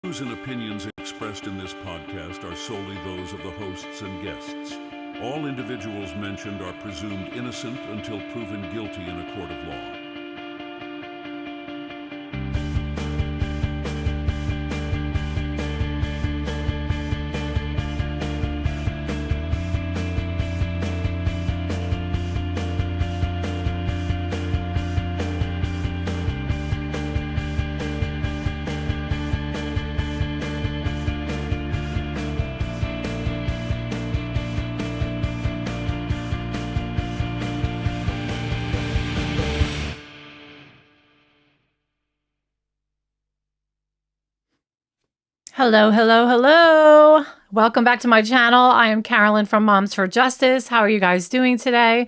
Views and opinions expressed in this podcast are solely those of the hosts and guests. All individuals mentioned are presumed innocent until proven guilty in a court of law. Hello, hello, hello. Welcome back to my channel. I am Carolyn from Moms for Justice. How are you guys doing today?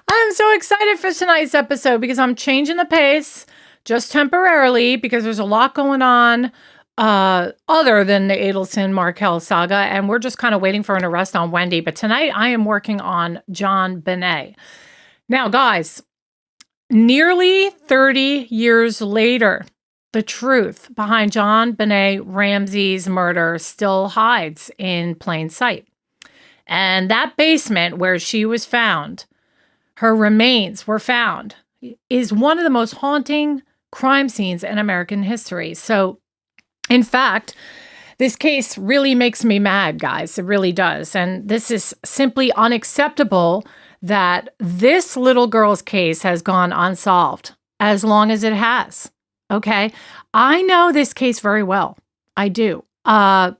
I'm so excited for tonight's episode because I'm changing the pace just temporarily because there's a lot going on other than the Adelson-Markell saga, and we're just kind of waiting for an arrest on Wendy. But tonight I am working on JonBenet. Now, guys, nearly 30 years later, the truth behind JonBenet Ramsey's murder still hides in plain sight. And that basement where she was found, her remains were found, is one of the most haunting crime scenes in American history. So, in fact, this case really makes me mad, guys. It really does. And this is simply unacceptable that this little girl's case has gone unsolved as long as it has. Okay, I know this case very well. I do. I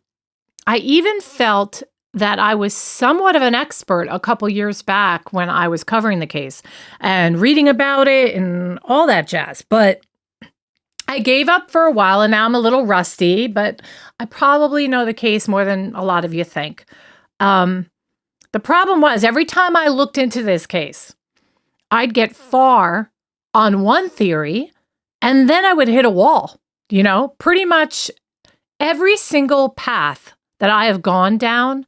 even felt that I was somewhat of an expert a couple years back when I was covering the case and reading about it and all that jazz. But I gave up for a while and now I'm a little rusty, but I probably know the case more than a lot of you think. The problem was every time I looked into this case, I'd get far on one theory and then I would hit a wall. You know, pretty much every single path that I have gone down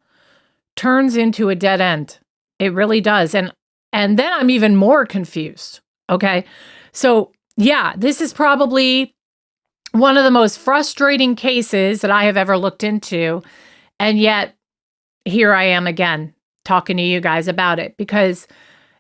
turns into a dead end. It really does. And then I'm even more confused. Okay. So yeah, this is probably one of the most frustrating cases that I have ever looked into. And yet here I am again talking to you guys about it because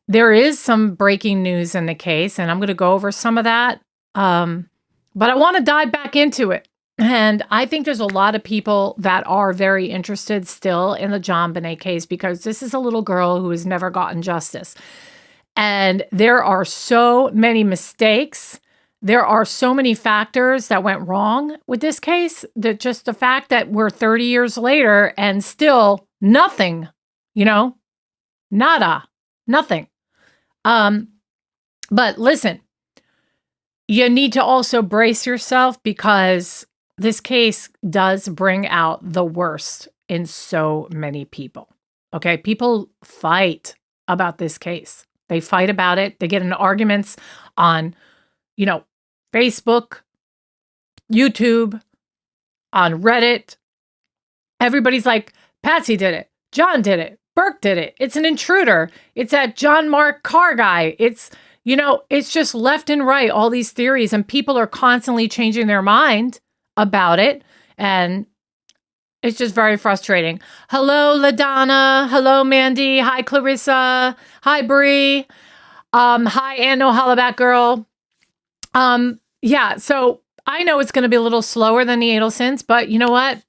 there is some breaking news in the case and I'm going to go over some of that. But I want to dive back into it. And I think there's a lot of people that are very interested still in the JonBenet case because this is a little girl who has never gotten justice. And there are so many mistakes. There are so many factors that went wrong with this case that just the fact that we're 30 years later and still nothing, you know, nada, nothing. But listen. You need to also brace yourself because this case does bring out the worst in so many people. Okay, people fight about this case. They fight about it. They get in arguments on, you know, Facebook, YouTube, on Reddit. Everybody's like, Patsy did it. John did it. Burke did it. It's an intruder. It's that John Mark car guy. You know, it's just left and right, all these theories, and people are constantly changing their mind about it. And it's just very frustrating. Hello, LaDonna. Hello, Mandy. Hi, Clarissa. Hi, Bree. Hi, Anno Hollaback Girl. Yeah, so I know it's going to be a little slower than the Adelsons, but you know what?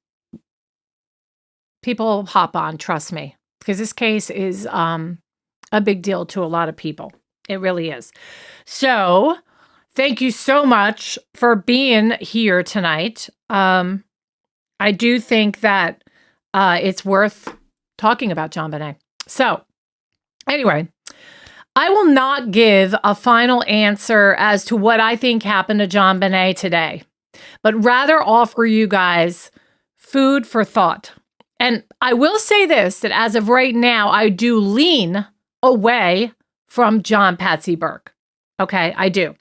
People hop on, trust me, because this case is a big deal to a lot of people. It really is. So thank you so much for being here tonight. I do think that it's worth talking about JonBenet. So anyway, I will not give a final answer as to what I think happened to JonBenet today, but rather offer you guys food for thought. And I will say this, that as of right now, I do lean away from John Patsy Burke. Okay, I do.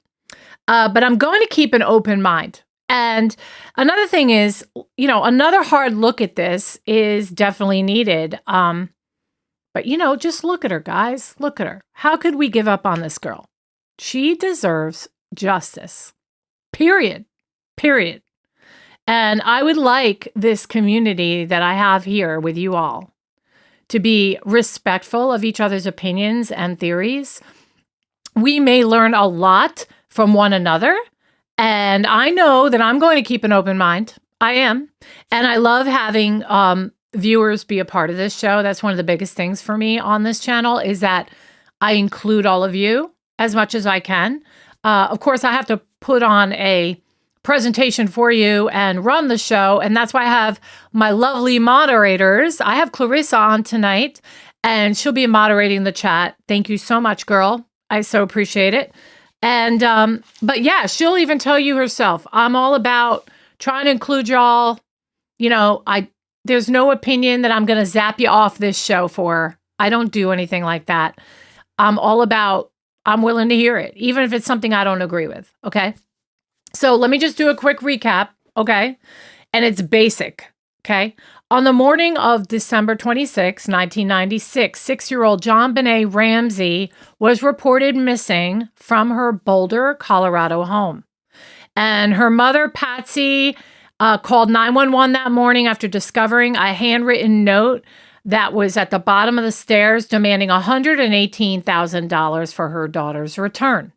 But I'm going to keep an open mind. And another thing is, you know, another hard look at this is definitely needed. But, you know, just look at her, guys. Look at her. How could we give up on this girl? She deserves justice. Period. Period. And I would like this community that I have here with you all to be respectful of each other's opinions and theories. We may learn a lot from one another. And I know that I'm going to keep an open mind. I am. And I love having viewers be a part of this show. That's one of the biggest things for me on this channel is that I include all of you as much as I can. Of course, I have to put on a presentation for you and run the show. And that's why I have my lovely moderators. I have Clarissa on tonight, and she'll be moderating the chat. Thank you so much, girl. I so appreciate it. And, but yeah, she'll even tell you herself, I'm all about trying to include y'all. You know, there's no opinion that I'm going to zap you off this show for. I don't do anything like that. I'm all about, I'm willing to hear it, even if it's something I don't agree with. Okay. So let me just do a quick recap. Okay. And it's basic. Okay. On the morning of December 26, 1996, 6-year-old JonBenet Ramsey was reported missing from her Boulder, Colorado home. And her mother, Patsy, called 911 that morning after discovering a handwritten note that was at the bottom of the stairs demanding $118,000 for her daughter's return.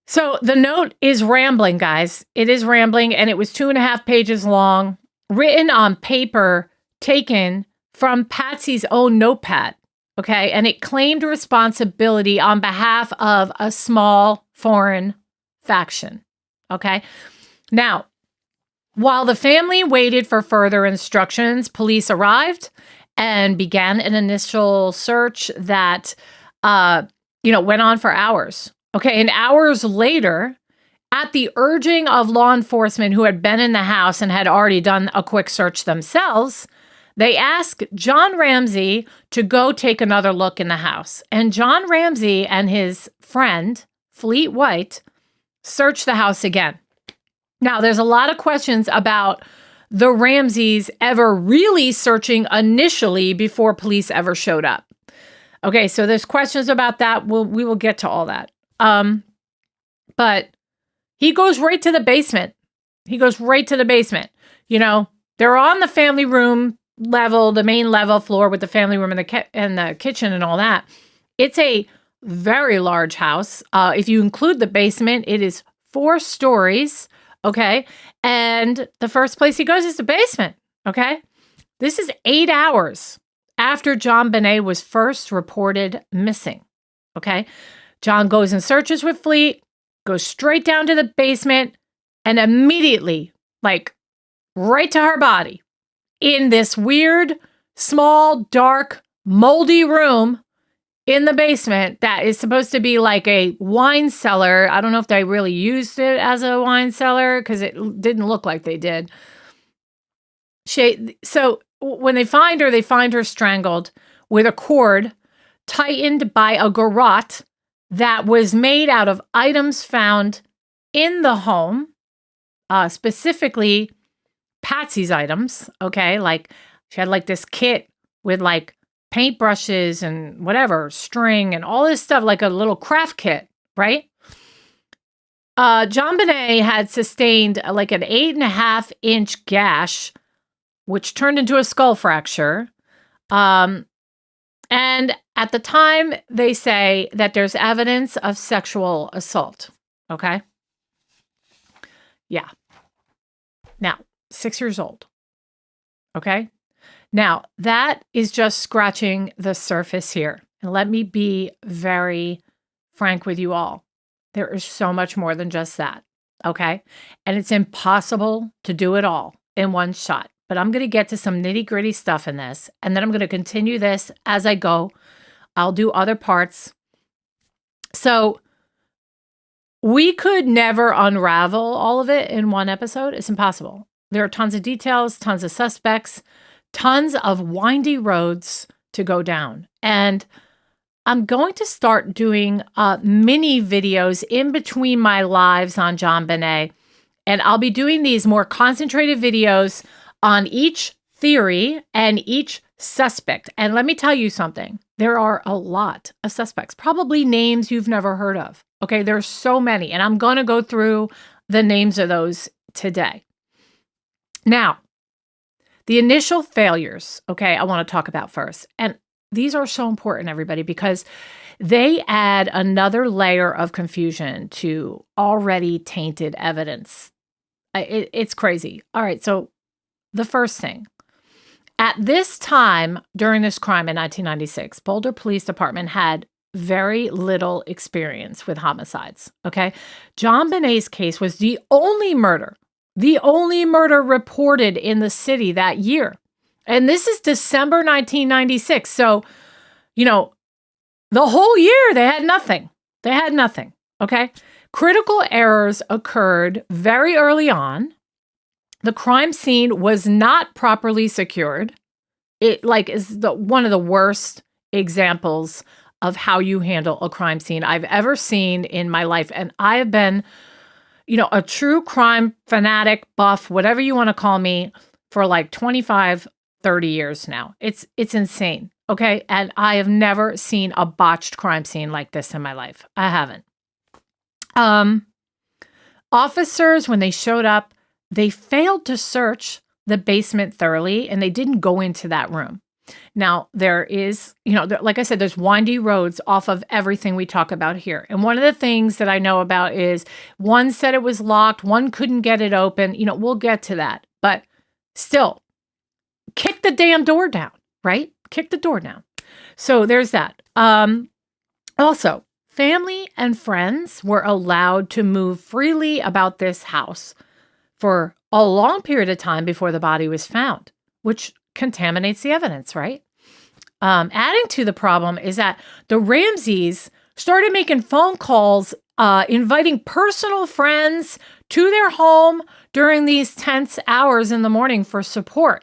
So the note is rambling, guys. It is rambling, and it was 2.5 pages long, written on paper taken from Patsy's own notepad, okay? And it claimed responsibility on behalf of a small foreign faction, okay? Now, while the family waited for further instructions, police arrived and began an initial search that, went on for hours. Okay, and hours later, at the urging of law enforcement who had been in the house and had already done a quick search themselves, they asked John Ramsey to go take another look in the house. And John Ramsey and his friend, Fleet White, searched the house again. Now, there's a lot of questions about the Ramseys ever really searching initially before police ever showed up. Okay, so there's questions about that. We will get to all that. But he goes right to the basement. He goes right to the basement. You know, they're on the family room level, the main level floor with the family room and the kitchen and all that. It's a very large house. If you include the basement, it is 4 stories. Okay. And the first place he goes is the basement. Okay. This is 8 hours after JonBenet was first reported missing. Okay. John goes and searches with Fleet, goes straight down to the basement, and immediately, like right to her body, in this weird, small, dark, moldy room in the basement that is supposed to be like a wine cellar. I don't know if they really used it as a wine cellar because it didn't look like they did. So when they find her strangled with a cord tightened by a garrote that was made out of items found in the home, specifically Patsy's items. Okay, like she had like this kit with like paintbrushes and whatever, string and all this stuff, like a little craft kit, right? JonBenet had sustained like an 8.5-inch gash, which turned into a skull fracture. And at the time, they say that there's evidence of sexual assault. Okay? Yeah. Now, 6 years old. Okay? Now, that is just scratching the surface here. And let me be very frank with you all. There is so much more than just that. Okay? And it's impossible to do it all in one shot. But I'm going to get to some nitty-gritty stuff in this. And then I'm going to continue this as I go. I'll do other parts. So we could never unravel all of it in one episode. It's impossible. There are tons of details, tons of suspects, tons of windy roads to go down. And I'm going to start doing mini videos in between my lives on JonBenet. And I'll be doing these more concentrated videos on each theory and each suspect. And let me tell you something. There are a lot of suspects, probably names you've never heard of. Okay, there's so many. And I'm going to go through the names of those today. Now, the initial failures, okay, I want to talk about first. And these are so important, everybody, because they add another layer of confusion to already tainted evidence. It's crazy. All right, so the first thing. At this time, during this crime in 1996, Boulder Police Department had very little experience with homicides, okay? JonBenét's case was the only murder reported in the city that year. And this is December 1996. So, the whole year they had nothing. Okay? Critical errors occurred very early on. The crime scene was not properly secured. It is one of the worst examples of how you handle a crime scene I've ever seen in my life. And I have been, a true crime fanatic, buff, whatever you want to call me, for like 25, 30 years now. It's insane. Okay. And I have never seen a botched crime scene like this in my life. I haven't. Officers, when they showed up, they failed to search the basement thoroughly, and they didn't go into that room. Now, there is, like I said, there's windy roads off of everything we talk about here. And one of the things that I know about is one said it was locked, one couldn't get it open. We'll get to that. But still, kick the damn door down, right? Kick the door down. So there's that. Also, family and friends were allowed to move freely about this house for a long period of time before the body was found, which contaminates the evidence, right? Adding to the problem is that the Ramseys started making phone calls, inviting personal friends to their home during these tense hours in the morning for support.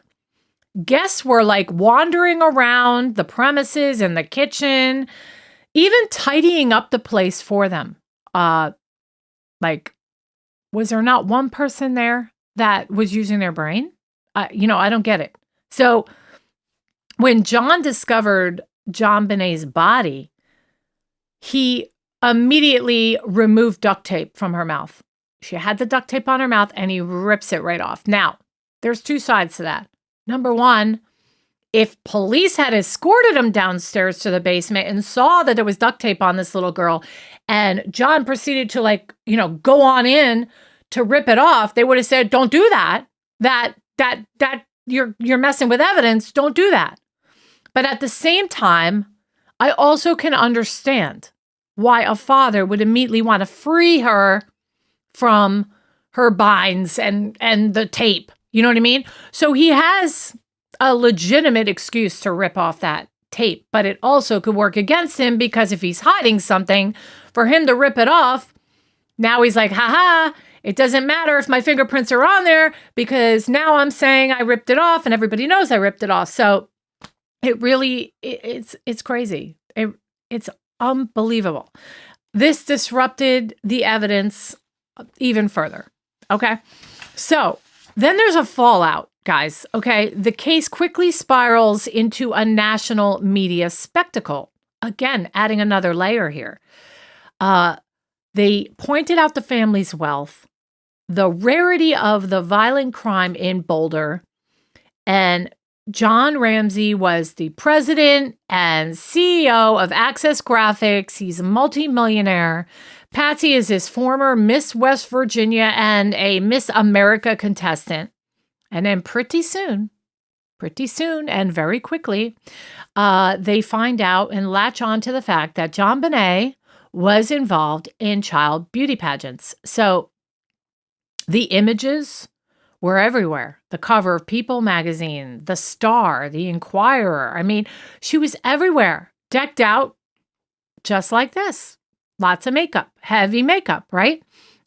Guests were wandering around the premises and the kitchen, even tidying up the place for them. Was there not one person there that was using their brain? I don't get it. So when John discovered JonBenét's body, he immediately removed duct tape from her mouth. She had the duct tape on her mouth, and he rips it right off. Now, there's two sides to that. Number one, if police had escorted him downstairs to the basement and saw that there was duct tape on this little girl, and John proceeded to go on in to rip it off, they would have said, "Don't do that. That you're messing with evidence. Don't do that." But at the same time, I also can understand why a father would immediately want to free her from her binds and the tape. You know what I mean? So he has a legitimate excuse to rip off that tape, but it also could work against him, because if he's hiding something, for him to rip it off, now he's like, haha, it doesn't matter if my fingerprints are on there, because now I'm saying I ripped it off and everybody knows I ripped it off. So it's crazy. It's unbelievable. This disrupted the evidence even further. Okay. So then there's a fallout, guys. Okay. The case quickly spirals into a national media spectacle. Again, adding another layer here. They pointed out the family's wealth, the rarity of the violent crime in Boulder, and John Ramsey was the president and CEO of Access Graphics. He's a multimillionaire. Patsy is his former Miss West Virginia and a Miss America contestant. And then pretty soon and very quickly, they find out and latch on to the fact that JonBenet was involved in child beauty pageants. So the images were everywhere. The cover of People magazine, The Star, The Inquirer. I mean, she was everywhere, decked out just like this. Lots of makeup, heavy makeup, right?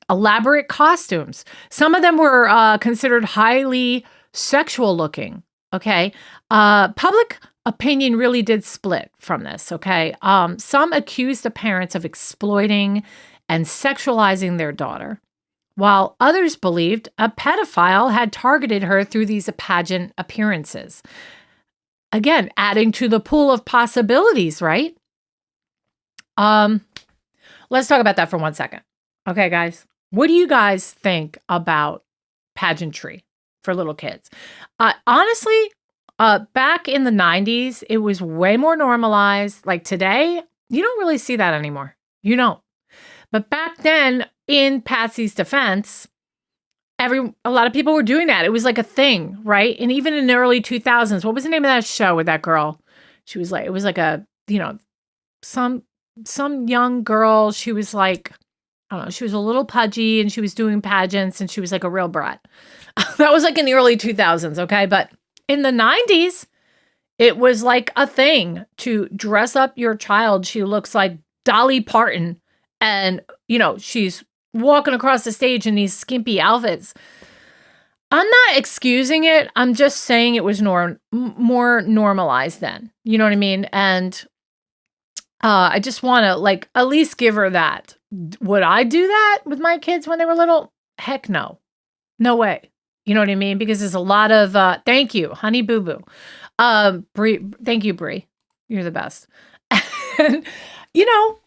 Elaborate costumes. Some of them were considered highly sexual looking, okay? Public opinion really did split from this, okay? Some accused the parents of exploiting and sexualizing their daughter, while others believed a pedophile had targeted her through these pageant appearances. Again, adding to the pool of possibilities, right? Let's talk about that for 1 second. Okay, guys. What do you guys think about pageantry? for little kids. Honestly, back in the 90s, it was way more normalized. Like today, you don't really see that anymore. You don't. But back then, in Patsy's defense, a lot of people were doing that. It was like a thing, right? And even in the early 2000s, what was the name of that show with that girl? She was like, it was like a, some young girl. She was like, I don't know, she was a little pudgy and she was doing pageants and she was like a real brat. That was like in the early 2000s, okay? But in the 90s, it was like a thing to dress up your child. She looks like Dolly Parton and, she's walking across the stage in these skimpy outfits. I'm not excusing it. I'm just saying it was more normalized then. You know what I mean? And I just want to at least give her that. Would I do that with my kids when they were little? Heck no. No way. You know what I mean? Because there's a lot of, thank you, honey boo boo. Brie, thank you, Brie. You're the best. And,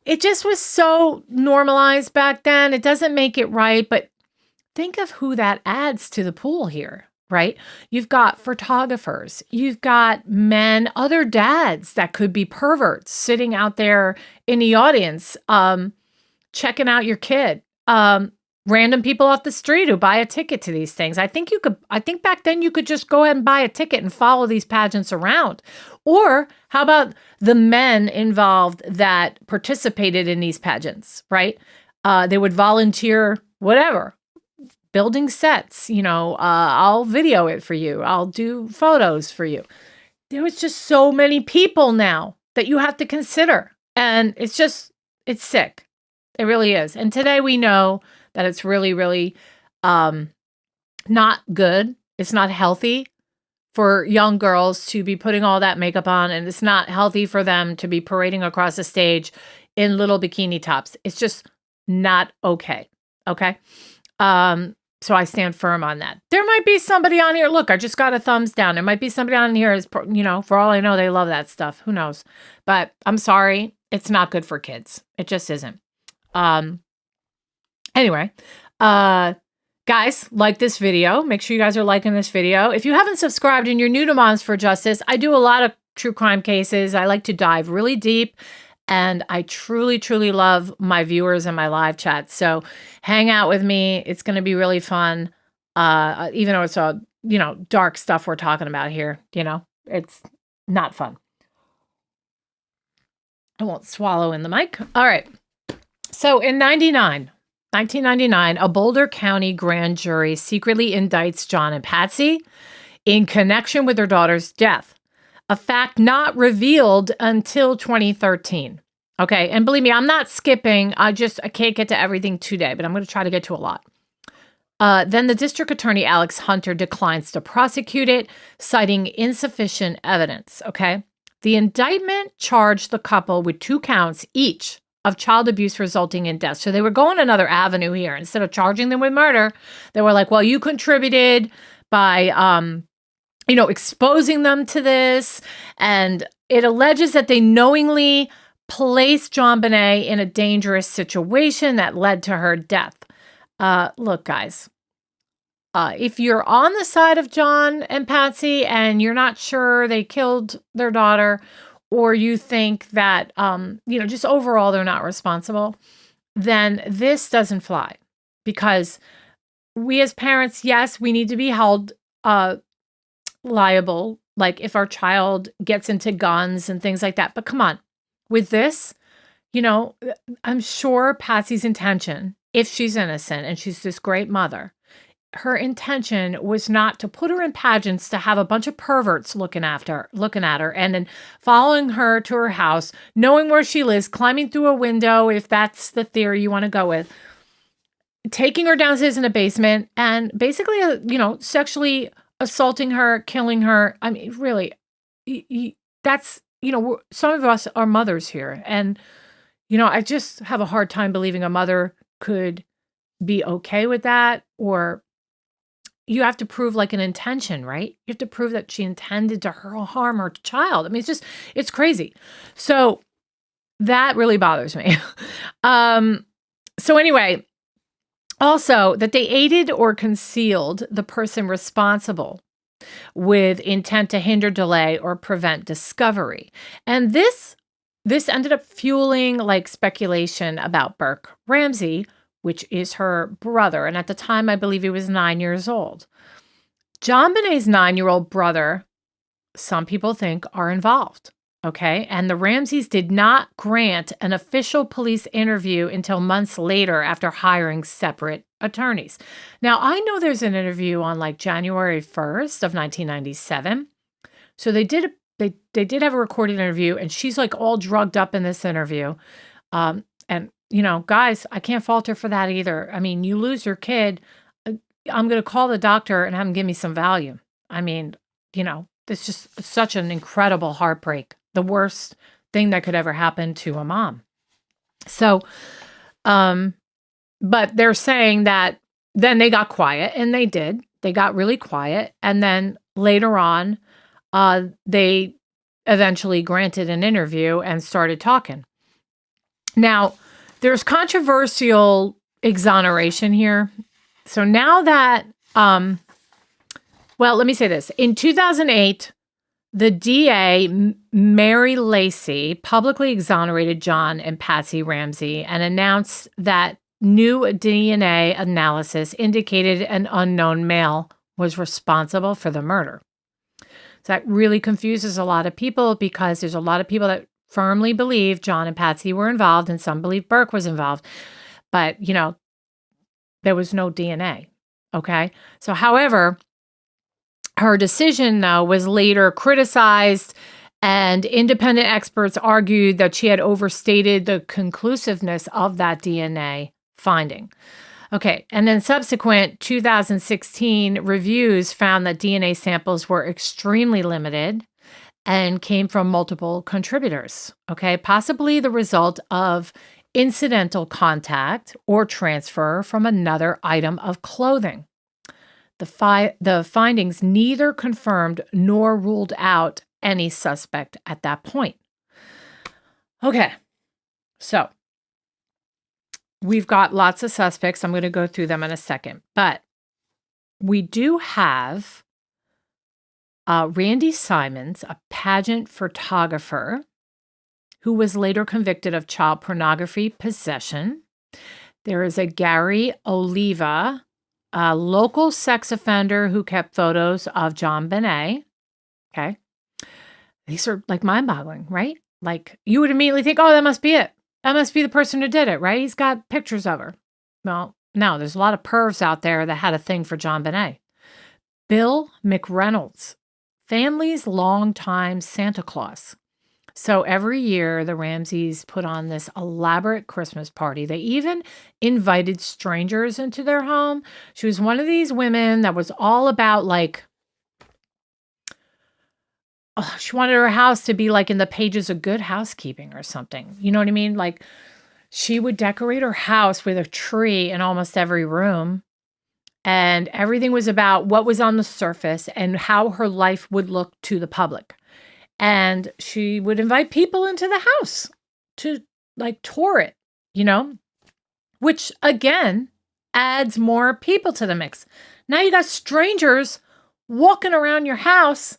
it just was so normalized back then. It doesn't make it right, but think of who that adds to the pool here, right? You've got photographers, you've got men, other dads that could be perverts sitting out there in the audience, checking out your kid, random people off the street who buy a ticket to these things. I think back then you could just go ahead and buy a ticket and follow these pageants around. Or how about the men involved that participated in these pageants, right? They would volunteer, whatever, building sets, I'll video it for you. I'll do photos for you. There was just so many people now that you have to consider. And it's sick. It really is. And today we know that it's really, really not good. It's not healthy for young girls to be putting all that makeup on, and it's not healthy for them to be parading across the stage in little bikini tops. It's just not okay. Okay? So I stand firm on that. There might be somebody on here. Look, I just got a thumbs down. There might be somebody on here, for all I know, they love that stuff. Who knows? But I'm sorry. It's not good for kids. It just isn't. Anyway, guys, like this video. Make sure you guys are liking this video. If you haven't subscribed and you're new to Moms for Justice, I do a lot of true crime cases. I like to dive really deep, and I truly, truly love my viewers and my live chats. So hang out with me. It's going to be really fun. Even though it's all, dark stuff we're talking about here, it's not fun. I won't swallow in the mic. All right. So in 1999, a Boulder County grand jury secretly indicts John and Patsy in connection with their daughter's death, a fact not revealed until 2013. Okay, and believe me, I'm not skipping. I can't get to everything today, but I'm going to try to get to a lot. Then the district attorney, Alex Hunter, declines to prosecute it, citing insufficient evidence. Okay, the indictment charged the couple with 2 counts each of child abuse resulting in death. So they were going another avenue here. Instead of charging them with murder, they were like, well, you contributed by, exposing them to this. And it alleges that they knowingly placed JonBenet in a dangerous situation that led to her death. Look, guys, if you're on the side of John and Patsy and you're not sure they killed their daughter, or you think that, just overall they're not responsible, then this doesn't fly. Because we as parents, yes, we need to be held liable, like if our child gets into guns and things like that. But come on, with this, I'm sure Patsy's intention, if she's innocent and she's this great mother, her intention was not to put her in pageants to have a bunch of perverts looking at her, and then following her to her house, knowing where she lives, climbing through a window, if that's the theory you want to go with, taking her downstairs in a basement, and basically, sexually assaulting her, killing her. I mean, really, that's, some of us are mothers here. And, I just have a hard time believing a mother could be okay with that, or you have to prove like an intention, right? You have to prove that she intended to harm her child. I mean, it's crazy. So that really bothers me. So anyway, Also, that they aided or concealed the person responsible with intent to hinder, delay, or prevent discovery. And this ended up fueling like speculation about Burke Ramsey, which is her brother. And at the time, I believe he was 9 years old. JonBenet's 9-year-old brother, some people think, are involved. Okay. And the Ramseys did not grant an official police interview until months later after hiring separate attorneys. Now, I know there's an interview on like January 1st of 1997. So they did have a recorded interview, and she's like all drugged up in this interview. And, you know, guys, I can't fault her for that either. I mean, you lose your kid. I'm going to call the doctor and have him give me some Valium. I mean, you know, it's just such an incredible heartbreak. The worst thing that could ever happen to a mom. So, but they're saying that then they got quiet, and they did. They got really quiet. And then later on, they eventually granted an interview and started talking. Now, there's controversial exoneration here. So now that, well, let me say this. In 2008, the DA, Mary Lacey, publicly exonerated John and Patsy Ramsey and announced that new DNA analysis indicated an unknown male was responsible for the murder. So that really confuses a lot of people, because there's a lot of people that firmly believe John and Patsy were involved, and some believe Burke was involved. But, you know, there was no DNA. Okay. So, however, her decision, though, was later criticized, and independent experts argued that she had overstated the conclusiveness of that DNA finding. Okay, and then subsequent 2016 reviews found that DNA samples were extremely limited and came from multiple contributors, okay, possibly the result of incidental contact or transfer from another item of clothing. The findings neither confirmed nor ruled out any suspect at that point. Okay, so we've got lots of suspects. I'm going to go through them in a second, but we do have Randy Simons, a pageant photographer who was later convicted of child pornography possession. There is a Gary Oliva, a local sex offender who kept photos of JonBenet. Okay. These are like mind-boggling, right? Like you would immediately think, oh, that must be it. That must be the person who did it, right? He's got pictures of her. Well, no, there's a lot of pervs out there that had a thing for JonBenet. Bill McReynolds, family's longtime Santa Claus. So every year, the Ramseys put on this elaborate Christmas party. They even invited strangers into their home. She was one of these women that was all about like, she wanted her house to be like in the pages of Good Housekeeping or something. You know what I mean? Like she would decorate her house with a tree in almost every room. And everything was about what was on the surface and how her life would look to the public. And she would invite people into the house to like tour it, you know, which again adds more people to the mix. Now you got strangers walking around your house.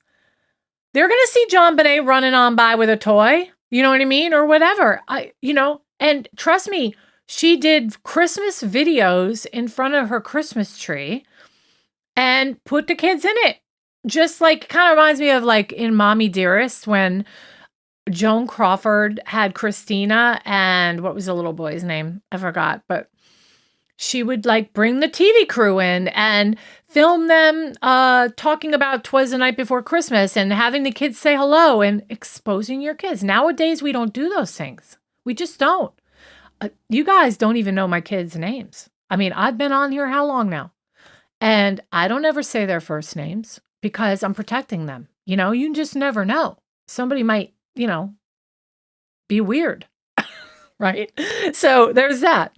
They're going to see JonBenet running on by with a toy, you know what I mean? Or whatever, and trust me, she did Christmas videos in front of her Christmas tree and put the kids in it. Just like, kind of reminds me of like in Mommy Dearest when Joan Crawford had Christina and what was the little boy's name? I forgot, but she would like bring the TV crew in and film them talking about 'Twas the Night Before Christmas and having the kids say hello and exposing your kids. Nowadays, we don't do those things. We just don't. You guys don't even know my kids' names. I mean, I've been on here how long now? And I don't ever say their first names because I'm protecting them. You know, you just never know. Somebody might, be weird, right? So there's that.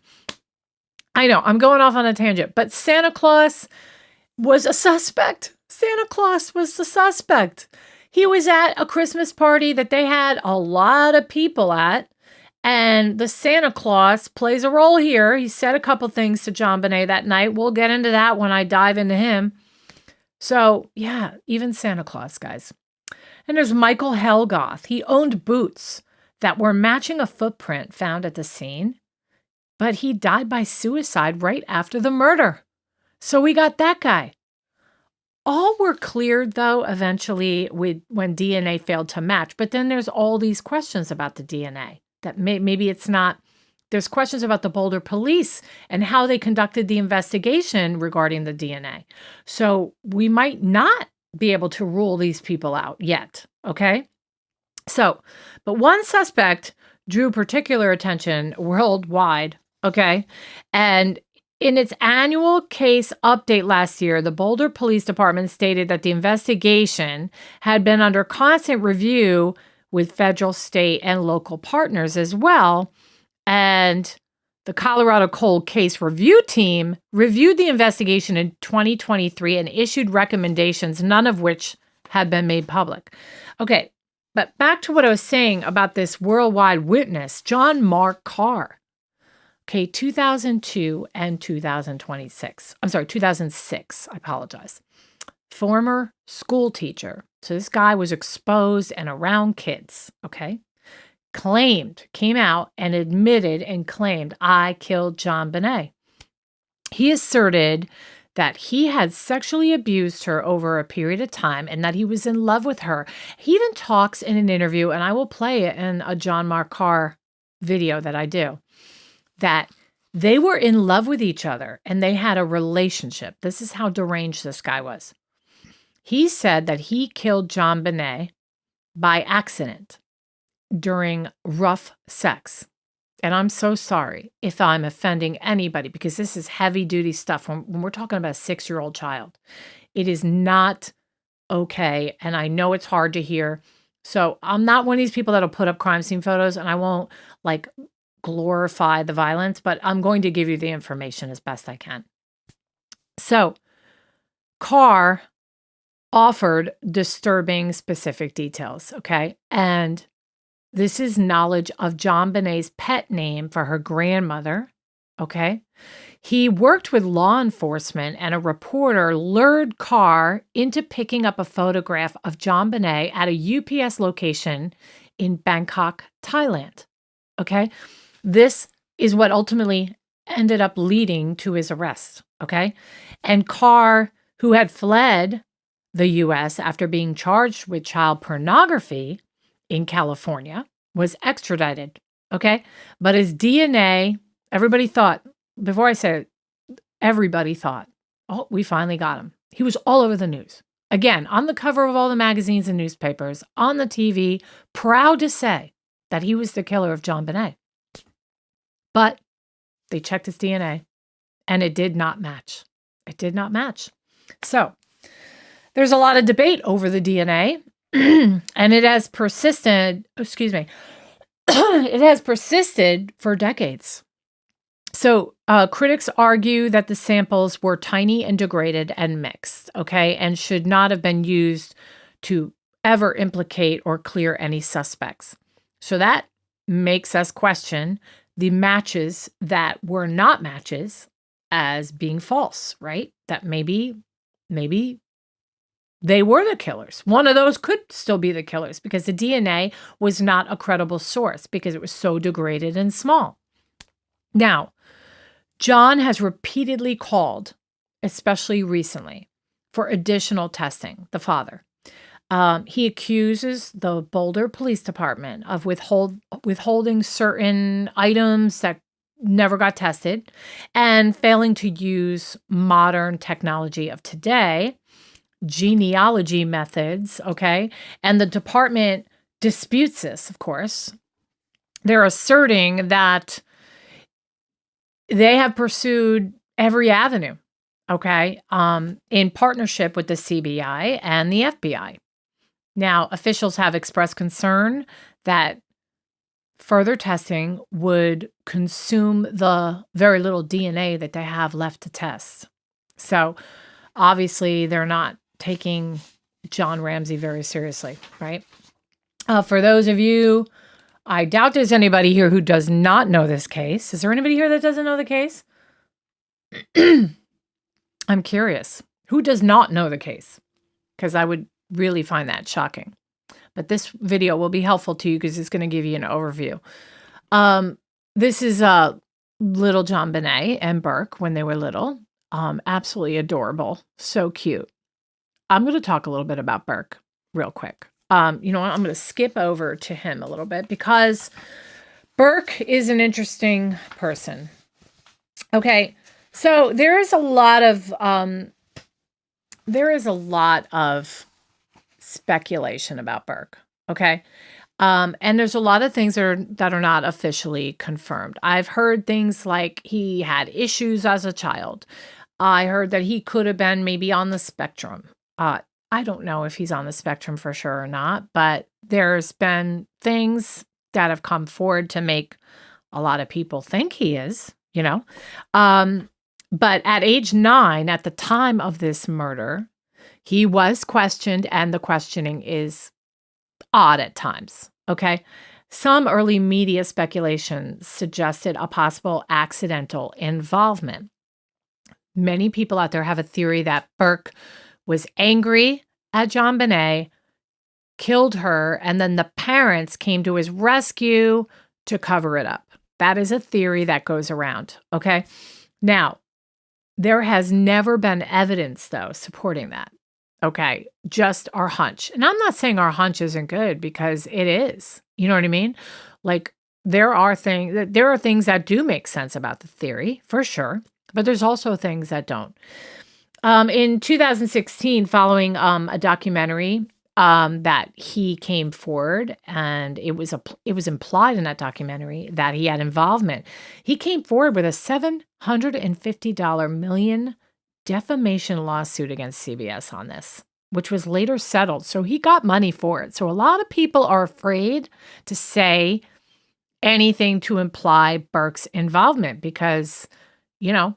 I know, I'm going off on a tangent, but Santa Claus was a suspect. Santa Claus was the suspect. He was at a Christmas party that they had a lot of people at, And the Santa Claus plays a role here. He said a couple things to JonBenet that night. We'll get into that when I dive into him. So, yeah, even Santa Claus, guys. And there's Michael Helgoth. He owned boots that were matching a footprint found at the scene, but he died by suicide right after the murder. So we got that guy. All were cleared, though, eventually when DNA failed to match. But then there's all these questions about the DNA that maybe it's not. There's questions about the Boulder police and how they conducted the investigation regarding the DNA. So we might not be able to rule these people out yet, okay? So, but one suspect drew particular attention worldwide, okay? And in its annual case update last year, the Boulder Police Department stated that the investigation had been under constant review with federal, state, and local partners as well. And the Colorado Cold Case Review Team reviewed the investigation in 2023 and issued recommendations, none of which had been made public. Okay, but back to what I was saying about this worldwide witness, John Mark Carr. Okay, 2002 and 2026. I'm sorry, 2006. I apologize. Former school teacher. So this guy was exposed and around kids, okay? Came out and admitted and claimed, I killed JonBenet. He asserted that he had sexually abused her over a period of time and that he was in love with her. He even talks in an interview, and I will play it in a John Mark Carr video that I do, that they were in love with each other and they had a relationship. This is how deranged this guy was. He said that he killed JonBenet by accident during rough sex. And I'm so sorry if I'm offending anybody, because this is heavy duty stuff when we're talking about a 6-year-old child. It is not okay. And I know it's hard to hear. So I'm not one of these people that'll put up crime scene photos, and I won't like glorify the violence, but I'm going to give you the information as best I can. So Carr offered disturbing specific details, okay? And this is knowledge of JonBenet's pet name for her grandmother, okay? He worked with law enforcement, and a reporter lured Carr into picking up a photograph of JonBenet at a UPS location in Bangkok, Thailand, okay? This is what ultimately ended up leading to his arrest, okay? And Carr, who had fled the U.S. after being charged with child pornography in California, was extradited, okay? But his DNA, everybody thought, before I said it, everybody thought, oh, we finally got him. He was all over the news. Again, on the cover of all the magazines and newspapers, on the TV, proud to say that he was the killer of JonBenet. But they checked his DNA, and it did not match. It did not match. So there's a lot of debate over the DNA, and it has persisted, it has persisted for decades. So critics argue that the samples were tiny and degraded and mixed, okay, and should not have been used to ever implicate or clear any suspects. So that makes us question the matches that were not matches as being false, right? That maybe they were the killers. One of those could still be the killers because the DNA was not a credible source because it was so degraded and small. Now, John has repeatedly called, especially recently, for additional testing, the father. He accuses the Boulder Police Department of withholding certain items that never got tested and failing to use modern technology of today, genealogy methods, okay? And the department disputes this, of course. They're asserting that they have pursued every avenue, okay, in partnership with the CBI and the FBI. Now, officials have expressed concern that further testing would consume the very little DNA that they have left to test. So, obviously, they're not taking John Ramsey very seriously, right? For those of you I doubt there's anybody here who does not know this case. Is there anybody here that doesn't know the case? I'm curious. Who does not know the case? Because I would really find that shocking. But this video will be helpful to you because it's going to give you an overview. This is little JonBenet and Burke when they were little. Absolutely adorable. So cute. I'm going to talk a little bit about Burke real quick. You know what? I'm going to skip over to him a little bit because Burke is an interesting person. Okay, so there is a lot of speculation about Burke. Okay, and there's a lot of things that are not officially confirmed. I've heard things like he had issues as a child. I heard that he could have been maybe on the spectrum. I don't know if he's on the spectrum for sure or not, but there's been things that have come forward to make a lot of people think he is, you know. But at age 9, at the time of this murder, he was questioned, and the questioning is odd at times, okay? Some early media speculation suggested a possible accidental involvement. Many people out there have a theory that Burke was angry at JonBenet, killed her, and then the parents came to his rescue to cover it up. That is a theory that goes around, okay? Now, there has never been evidence, though, supporting that, okay? Just our hunch. And I'm not saying our hunch isn't good because it is. You know what I mean? Like, there are things that do make sense about the theory, for sure, but there's also things that don't. In 2016, following a documentary that he came forward, and it was implied in that documentary that he had involvement. He came forward with a $750 million defamation lawsuit against CBS on this, which was later settled. So he got money for it. So a lot of people are afraid to say anything to imply Burke's involvement because, you know,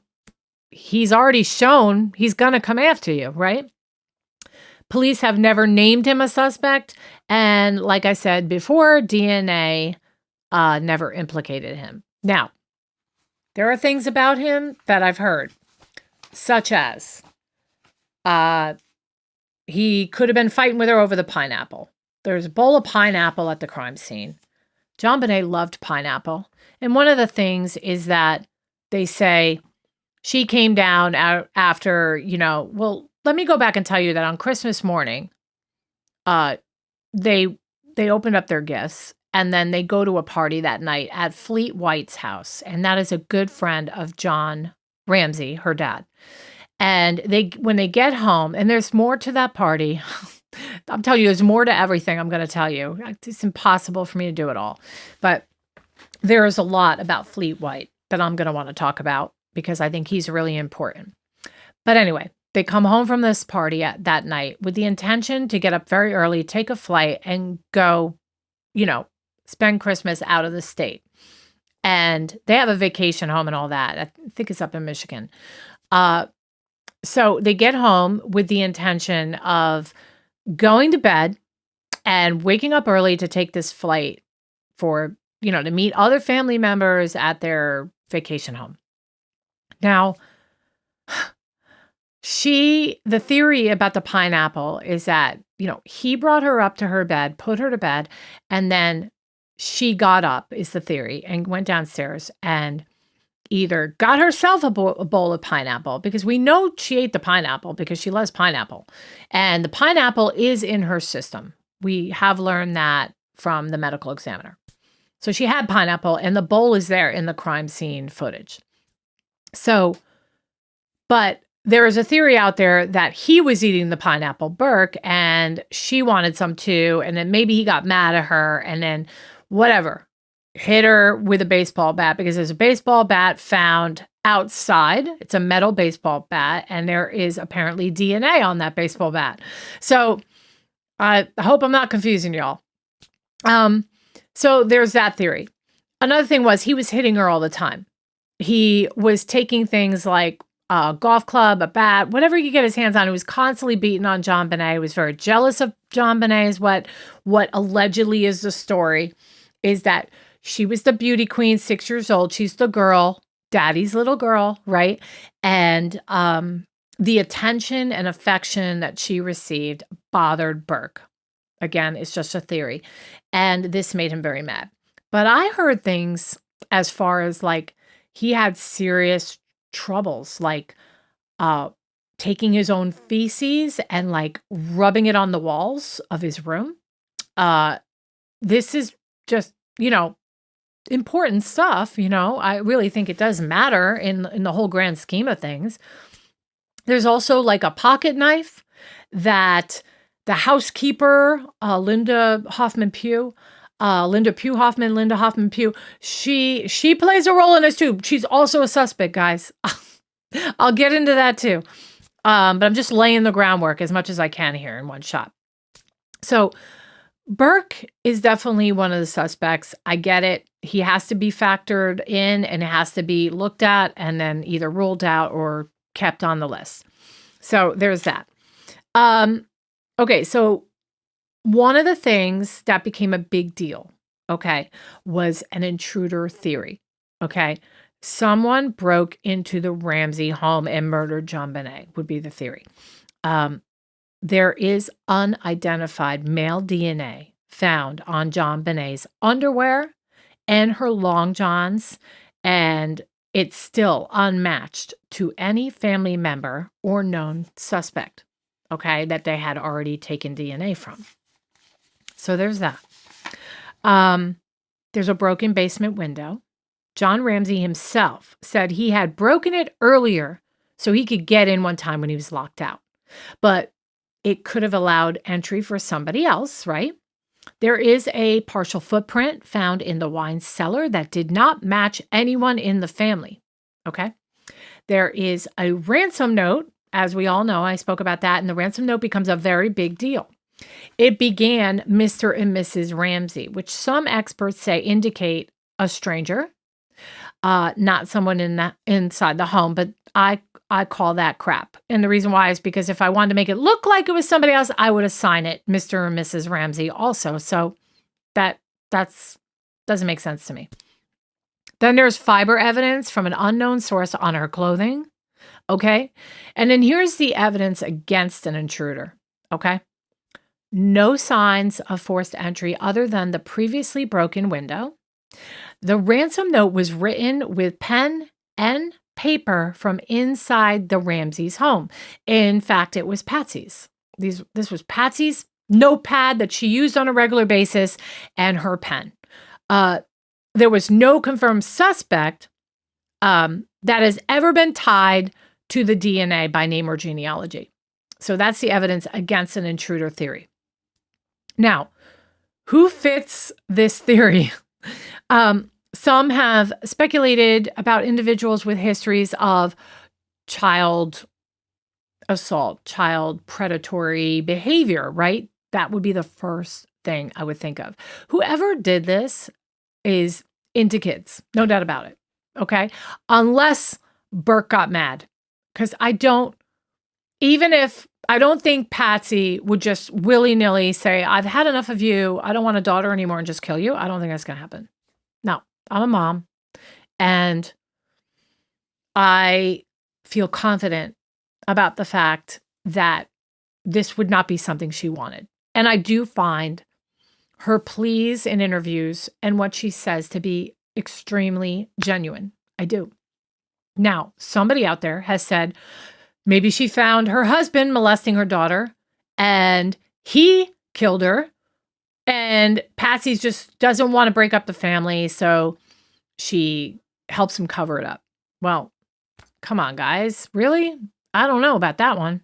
he's already shown he's going to come after you, right? Police have never named him a suspect. And like I said before, DNA never implicated him. Now, there are things about him that I've heard, such as he could have been fighting with her over the pineapple. There's a bowl of pineapple at the crime scene. JonBenet loved pineapple. And one of the things is that they say she came down after, you know, well, let me go back and tell you that on Christmas morning, they opened up their gifts and then they go to a party that night at Fleet White's house. And that is a good friend of John Ramsey, her dad. And when they get home, and there's more to that party. I'm telling you, there's more to everything I'm going to tell you. It's impossible for me to do it all. But there is a lot about Fleet White that I'm going to want to talk about, because I think he's really important. But anyway, they come home from this party that night with the intention to get up very early, take a flight, and go, you know, spend Christmas out of the state. And they have a vacation home and all that. I think it's up in Michigan. So they get home with the intention of going to bed and waking up early to take this flight for, you know, to meet other family members at their vacation home. Now, the theory about the pineapple is that, you know, he brought her up to her bed, put her to bed, and then she got up, is the theory, and went downstairs and either got herself a bowl of pineapple, because we know she ate the pineapple because she loves pineapple. And the pineapple is in her system. We have learned that from the medical examiner. So she had pineapple, and the bowl is there in the crime scene footage. So, but there is a theory out there that he was eating the pineapple, Burke, and she wanted some too. And then maybe he got mad at her and then whatever, hit her with a baseball bat, because there's a baseball bat found outside. It's a metal baseball bat, and there is apparently DNA on that baseball bat. So I hope I'm not confusing y'all. So there's that theory. Another thing was he was hitting her all the time. He was taking things like a golf club, a bat, whatever he could get his hands on. He was constantly beating on JonBenet. He was very jealous of JonBenet, is what allegedly is the story. is that she was the beauty queen, 6 years old. She's the girl, daddy's little girl, right? And the attention and affection that she received bothered Burke. Again, it's just a theory. And this made him very mad. But I heard things as far as like he had serious troubles, like taking his own feces and like rubbing it on the walls of his room. This is just, important stuff. I really think it does matter in the whole grand scheme of things. There's also like a pocket knife that the housekeeper, Linda Hoffman Pugh, she plays a role in this too. She's also a suspect, guys. I'll get into that too. But I'm just laying the groundwork as much as I can here in one shot. So Burke is definitely one of the suspects. I get it. He has to be factored in and it has to be looked at and then either ruled out or kept on the list. So there's that. Okay, so one of the things that became a big deal, okay, was an intruder theory, okay? Someone broke into the Ramsey home and murdered JonBenet would be the theory. There is unidentified male DNA found on JonBenet's underwear and her long johns, and it's still unmatched to any family member or known suspect, okay, that they had already taken DNA from. So there's that. There's a broken basement window. John Ramsey himself said he had broken it earlier so he could get in one time when he was locked out. But it could have allowed entry for somebody else, right? There is a partial footprint found in the wine cellar that did not match anyone in the family, okay? There is a ransom note. As we all know, I spoke about that, and the ransom note becomes a very big deal. It began Mr. and Mrs. Ramsey, which some experts say indicate a stranger, not someone inside the home, but I call that crap. And the reason why is because if I wanted to make it look like it was somebody else, I would assign it Mr. and Mrs. Ramsey also. So that's doesn't make sense to me. Then there's fiber evidence from an unknown source on her clothing. Okay. And then here's the evidence against an intruder. Okay. No signs of forced entry other than the previously broken window. The ransom note was written with pen and paper from inside the Ramsey's home. In fact, it was Patsy's. This was Patsy's notepad that she used on a regular basis and her pen. There was no confirmed suspect that has ever been tied to the DNA by name or genealogy. So that's the evidence against an intruder theory. Now, who fits this theory? Some have speculated about individuals with histories of child assault, child predatory behavior, right? That would be the first thing I would think of. Whoever did this is into kids, no doubt about it, okay? Unless Burke got mad, because I don't think Patsy would just willy-nilly say, I've had enough of you, I don't want a daughter anymore and just kill you. I don't think that's going to happen. No, I'm a mom and I feel confident about the fact that this would not be something she wanted. And I do find her pleas in interviews and what she says to be extremely genuine. I do. Now, somebody out there has said maybe she found her husband molesting her daughter and he killed her and Patsy just doesn't want to break up the family, so she helps him cover it up. Well, come on, guys. Really? I don't know about that one.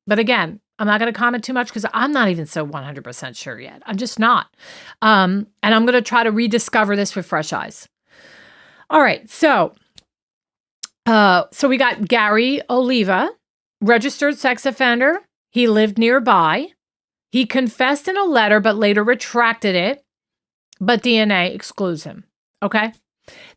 But again, I'm not going to comment too much because I'm not even so 100% sure yet. I'm just not. And I'm going to try to rediscover this with fresh eyes. All right. So we got Gary Oliva, registered sex offender. He lived nearby. He confessed in a letter, but later retracted it. But DNA excludes him. Okay.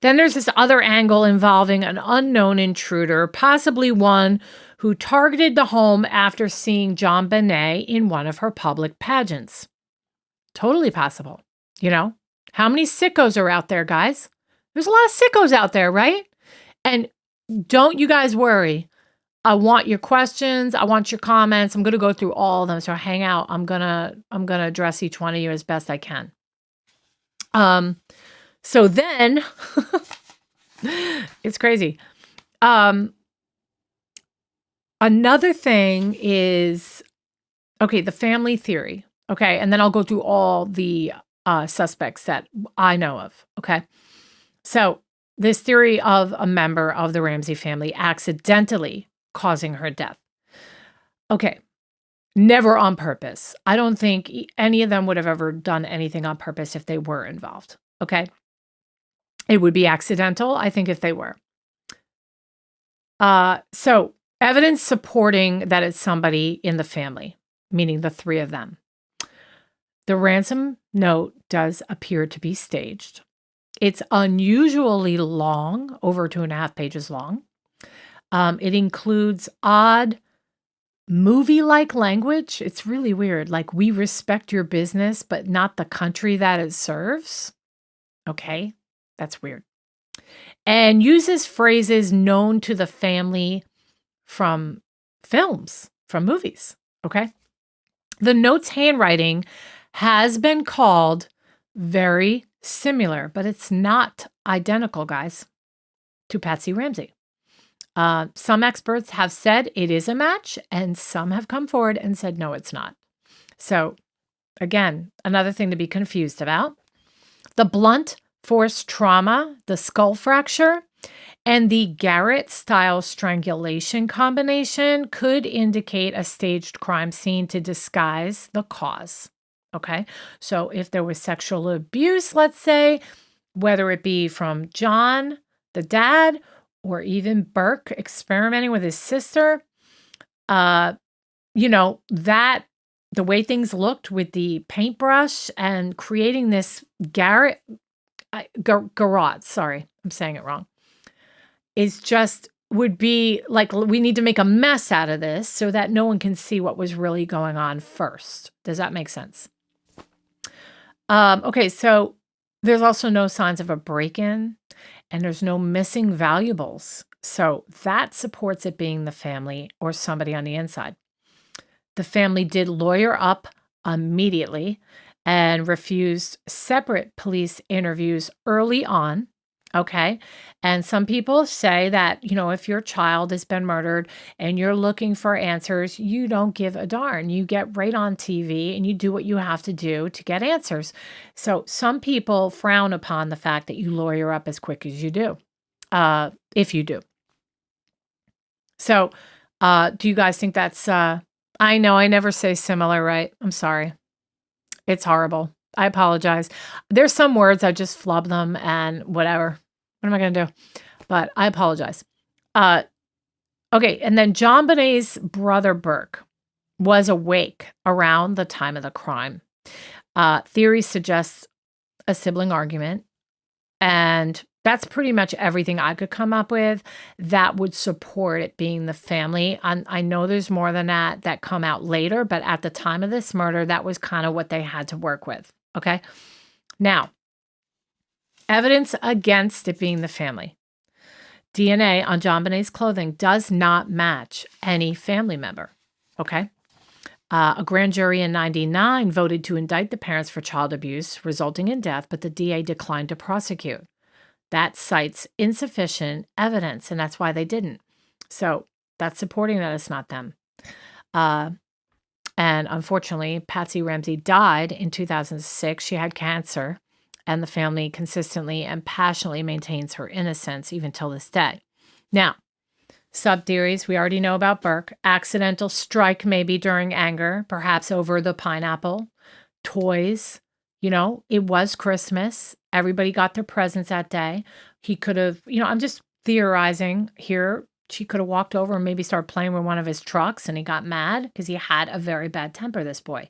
Then there's this other angle involving an unknown intruder, possibly one who targeted the home after seeing JonBenet in one of her public pageants. Totally possible. How many sickos are out there, guys? There's a lot of sickos out there, right? And don't you guys worry. I want your questions. I want your comments. I'm going to go through all of them. So hang out. I'm going to address each one of you as best I can. So then it's crazy. Another thing is, okay, the family theory. Okay. And then I'll go through all the suspects that I know of. Okay. So this theory of a member of the Ramsey family accidentally causing her death. Okay. Never on purpose. I don't think any of them would have ever done anything on purpose if they were involved. Okay. It would be accidental, I think, if they were. So evidence supporting that it's somebody in the family, meaning the three of them. The ransom note does appear to be staged. It's unusually long, over 2.5 pages long. It includes odd movie-like language. It's really weird. Like, we respect your business, but not the country that it serves. Okay, that's weird. And uses phrases known to the family from films, from movies. Okay. The note's handwriting has been called very similar, but it's not identical, guys, to Patsy Ramsey. Some experts have said it is a match, and some have come forward and said, no, it's not. So again, another thing to be confused about. The blunt force trauma, the skull fracture, and the Garrett-style strangulation combination could indicate a staged crime scene to disguise the cause. Okay, so if there was sexual abuse, let's say, whether it be from John, the dad, or even Burke experimenting with his sister, that the way things looked with the paintbrush and creating this garrote, sorry, I'm saying it wrong, is just would be like, we need to make a mess out of this so that no one can see what was really going on first. Does that make sense? Okay, so there's also no signs of a break-in, and there's no missing valuables. So that supports it being the family or somebody on the inside. The family did lawyer up immediately and refused separate police interviews early on. Okay. And some people say that, if your child has been murdered and you're looking for answers, you don't give a darn. You get right on TV and you do what you have to do to get answers. So some people frown upon the fact that you lawyer up as quick as you do, if you do. So do you guys think that's, I know I never say similar, right? I'm sorry. It's horrible. I apologize. There's some words I just flub them and whatever. What am I going to do? But I apologize. Okay. And then JonBenet's brother Burke was awake around the time of the crime. Theory suggests a sibling argument. And that's pretty much everything I could come up with that would support it being the family. I know there's more than that come out later, but at the time of this murder, that was kind of what they had to work with. Okay. Now, evidence against it being the family. DNA on JonBenet's clothing does not match any family member. Okay. A grand jury in 1999 voted to indict the parents for child abuse, resulting in death, but the DA declined to prosecute. That cites insufficient evidence, and that's why they didn't. So that's supporting that it's not them. And unfortunately, Patsy Ramsey died in 2006. She had cancer, and the family consistently and passionately maintains her innocence even till this day. Now, sub-theories, we already know about Burke. Accidental strike maybe during anger, perhaps over the pineapple. Toys. It was Christmas. Everybody got their presents that day. He could have, I'm just theorizing here. She could have walked over and maybe started playing with one of his trucks, and he got mad because he had a very bad temper, this boy.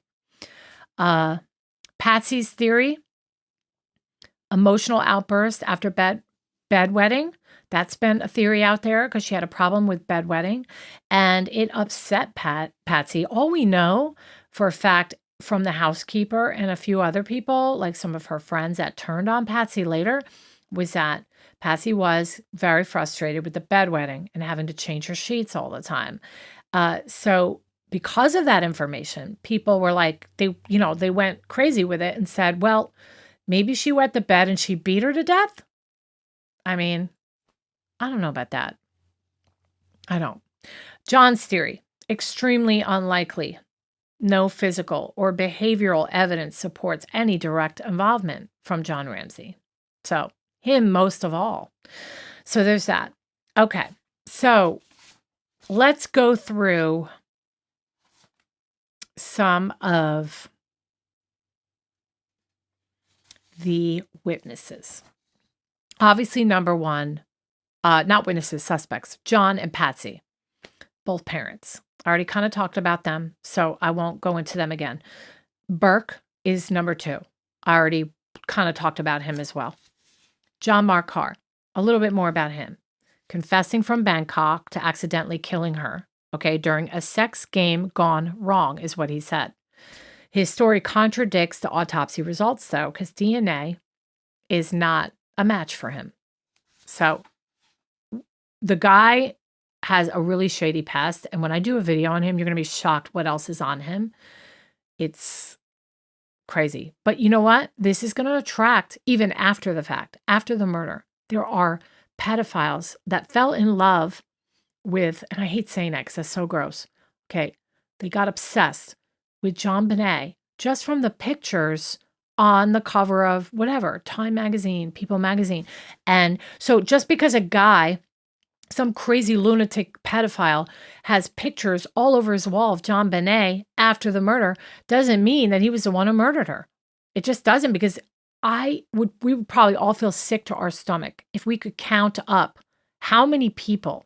Patsy's theory, emotional outburst after bedwetting. That's been a theory out there because she had a problem with bedwetting, and it upset Patsy. All we know for a fact from the housekeeper and a few other people, like some of her friends that turned on Patsy later, was that Patsy was very frustrated with the bedwetting and having to change her sheets all the time. So because of that information, people were like, they went crazy with it and said, well, maybe she wet the bed and she beat her to death. I mean, I don't know about that. I don't. John's theory, extremely unlikely. No physical or behavioral evidence supports any direct involvement from John Ramsey. So him most of all. So there's that. Okay. So let's go through some of the witnesses. Obviously, number one, not witnesses, suspects, John and Patsy, both parents. I already kind of talked about them, so I won't go into them again. Burke is number two. I already kind of talked about him as well. John Mark Carr, a little bit more about him. Confessing from Bangkok to accidentally killing her, during a sex game gone wrong is what he said. His story contradicts the autopsy results, though, because DNA is not a match for him. So the guy has a really shady past, and when I do a video on him, you're going to be shocked what else is on him. It's crazy. But you know what? This is going to attract, even after the fact, after the murder, there are pedophiles that fell in love with, and I hate saying that because that's so gross. Okay, they got obsessed with JonBenet just from the pictures on the cover of whatever, Time magazine, People magazine. And so just because a guy, some crazy lunatic pedophile, has pictures all over his wall of JonBenet after the murder doesn't mean that he was the one who murdered her. It just doesn't, because we would probably all feel sick to our stomach if we could count up how many people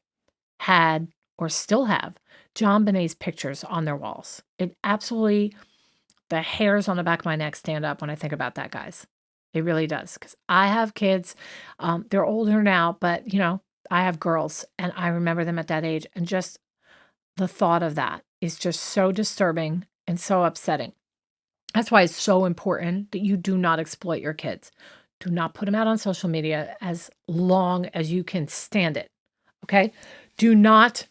had or still have JonBenet's pictures on their walls. It absolutely, the hairs on the back of my neck stand up when I think about that, guys. It really does, because I have kids. They're older now, but I have girls, and I remember them at that age, and just the thought of that is just so disturbing and so upsetting. That's why it's so important that you do not exploit your kids. Do not put them out on social media as long as you can stand it, okay? Do not,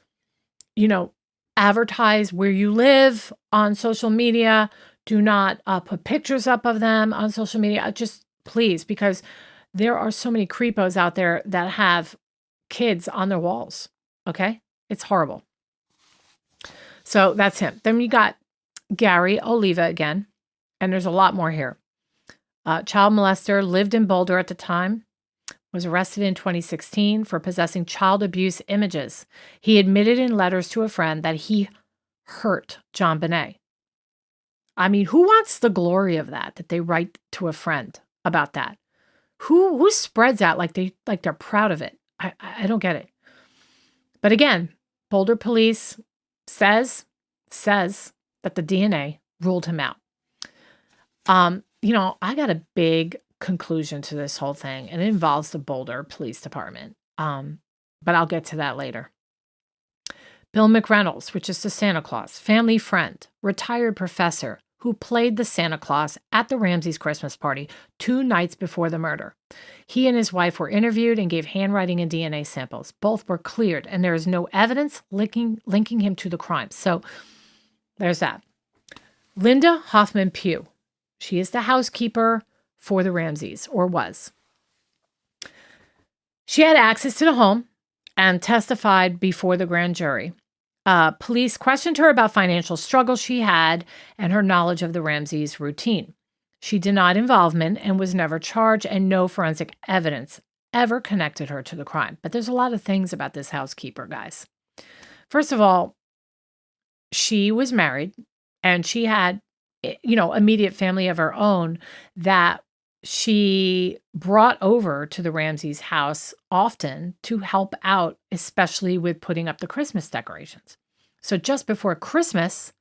advertise where you live on social media. Do not put pictures up of them on social media. Just please, because there are so many creepos out there that have kids on their walls, okay? It's horrible. So that's him. Then we got Gary Oliva again, and there's a lot more here. Child molester, lived in Boulder at the time, was arrested in 2016 for possessing child abuse images. He admitted in letters to a friend that he hurt JonBenet. I mean, who wants the glory of that they write to a friend about that? Who spreads that like they're proud of it? I don't get it. But again, Boulder police says that the DNA ruled him out. I got a big conclusion to this whole thing, and it involves the Boulder Police Department. But I'll get to that later. Bill McReynolds, which is the Santa Claus, family friend, retired professor who played the Santa Claus at the Ramseys' Christmas party 2 nights before the murder. He and his wife were interviewed and gave handwriting and DNA samples. Both were cleared, and there is no evidence linking him to the crime. So there's that. Linda Hoffman Pugh. She is the housekeeper for the Ramseys, or was. She had access to the home and testified before the grand jury. Police questioned her about financial struggles she had and her knowledge of the Ramseys' routine. She denied involvement and was never charged, and no forensic evidence ever connected her to the crime. But there's a lot of things about this housekeeper, guys. First of all, she was married, and she had, immediate family of her own that she brought over to the Ramseys' house often to help out, especially with putting up the Christmas decorations. So just before Christmas,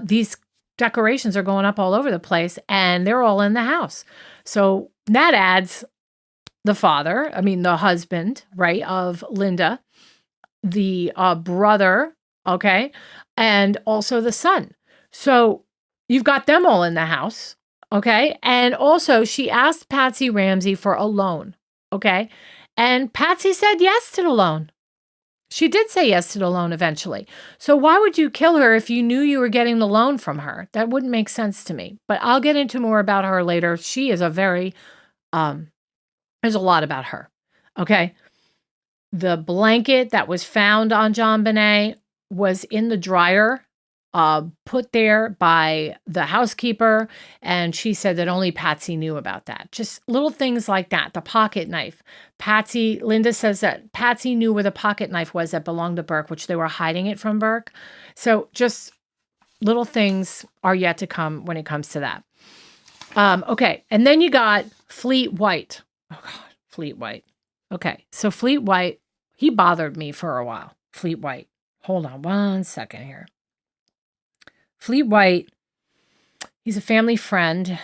these decorations are going up all over the place, and they're all in the house. So that adds the husband, right, of Linda, the brother, okay, and also the son. So you've got them all in the house. Okay. And also, she asked Patsy Ramsey for a loan. Okay. And Patsy said yes to the loan. She did say yes to the loan eventually. So why would you kill her if you knew you were getting the loan from her? That wouldn't make sense to me. But I'll get into more about her later. She is a very, there's a lot about her. Okay. The blanket that was found on JonBenet was in the dryer, put there by the housekeeper, and she said that only Patsy knew about that. Just little things like that. The pocket knife. Linda says that Patsy knew where the pocket knife was that belonged to Burke, which they were hiding it from Burke. So just little things are yet to come when it comes to that. Okay, and then you got Fleet White. Oh, God, Fleet White. Okay, so Fleet White, he bothered me for a while. Fleet White. Hold on one second here. Fleet White, he's a family friend,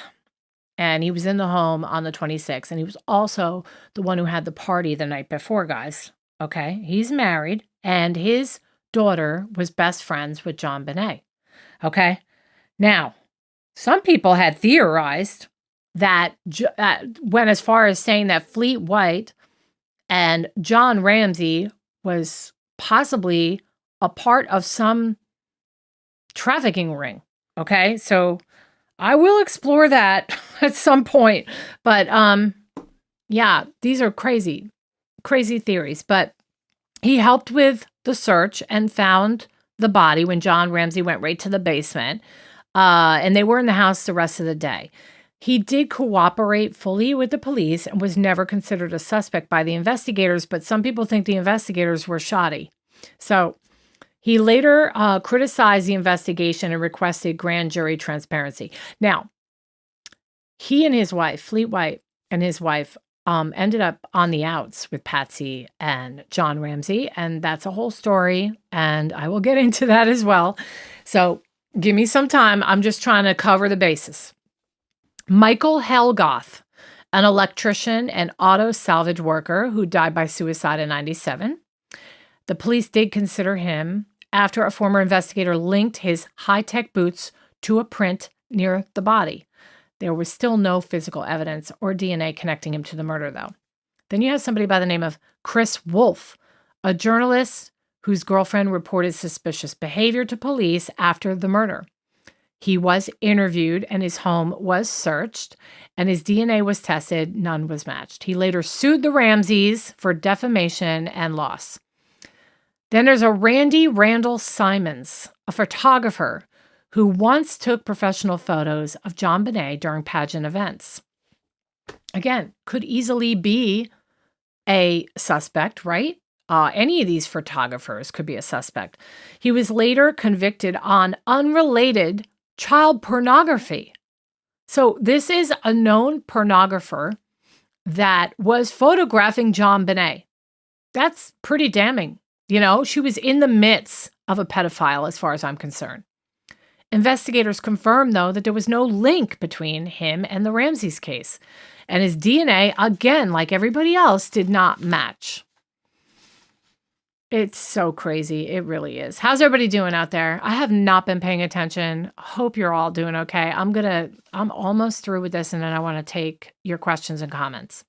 and he was in the home on the 26th, and he was also the one who had the party the night before, guys. Okay? He's married, and his daughter was best friends with JonBenet. Okay? Now, some people had theorized that went as far as saying that Fleet White and John Ramsey was possibly a part of some trafficking ring. Okay, so I will explore that at some point. But yeah, these are crazy theories. But he helped with the search and found the body when John Ramsey went right to the basement. And they were in the house the rest of the day. He did cooperate fully with the police and was never considered a suspect by the investigators, but some people think the investigators were shoddy. So he later criticized the investigation and requested grand jury transparency. Now, he and his wife, Fleet White and his wife, ended up on the outs with Patsy and John Ramsey, and that's a whole story, and I will get into that as well. So give me some time. I'm just trying to cover the bases. Michael Helgoth, an electrician and auto salvage worker who died by suicide in 1997. The police did consider him after a former investigator linked his high-tech boots to a print near the body. There was still no physical evidence or DNA connecting him to the murder, though. Then you have somebody by the name of Chris Wolf, a journalist whose girlfriend reported suspicious behavior to police after the murder. He was interviewed and his home was searched, and his DNA was tested. None was matched. He later sued the Ramseys for defamation and loss. Then there's a Randy Randall Simons, a photographer who once took professional photos of JonBenet during pageant events. Again, could easily be a suspect, right? Any of these photographers could be a suspect. He was later convicted on unrelated child pornography. So this is a known pornographer that was photographing JonBenet. That's pretty damning. You know, she was in the midst of a pedophile as far as I'm concerned. Investigators confirmed, though, that there was no link between him and the Ramseys case. And his DNA, again, like everybody else, did not match. It's so crazy. It really is. How's everybody doing out there? I have not been paying attention. Hope you're all doing okay. I'm almost through with this, and then I want to take your questions and comments.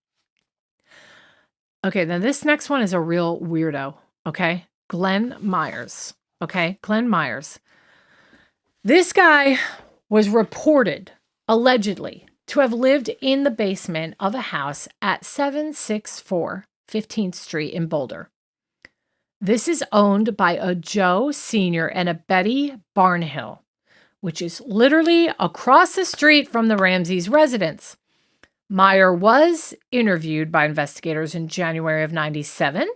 Okay, then this next one is a real weirdo. Okay, Glenn Myers. Okay, Glenn Myers. This guy was reported, allegedly, to have lived in the basement of a house at 764 15th Street in Boulder. This is owned by a Joe Sr. and a Betty Barnhill, which is literally across the street from the Ramseys' residence. Meyer was interviewed by investigators in January of 1997.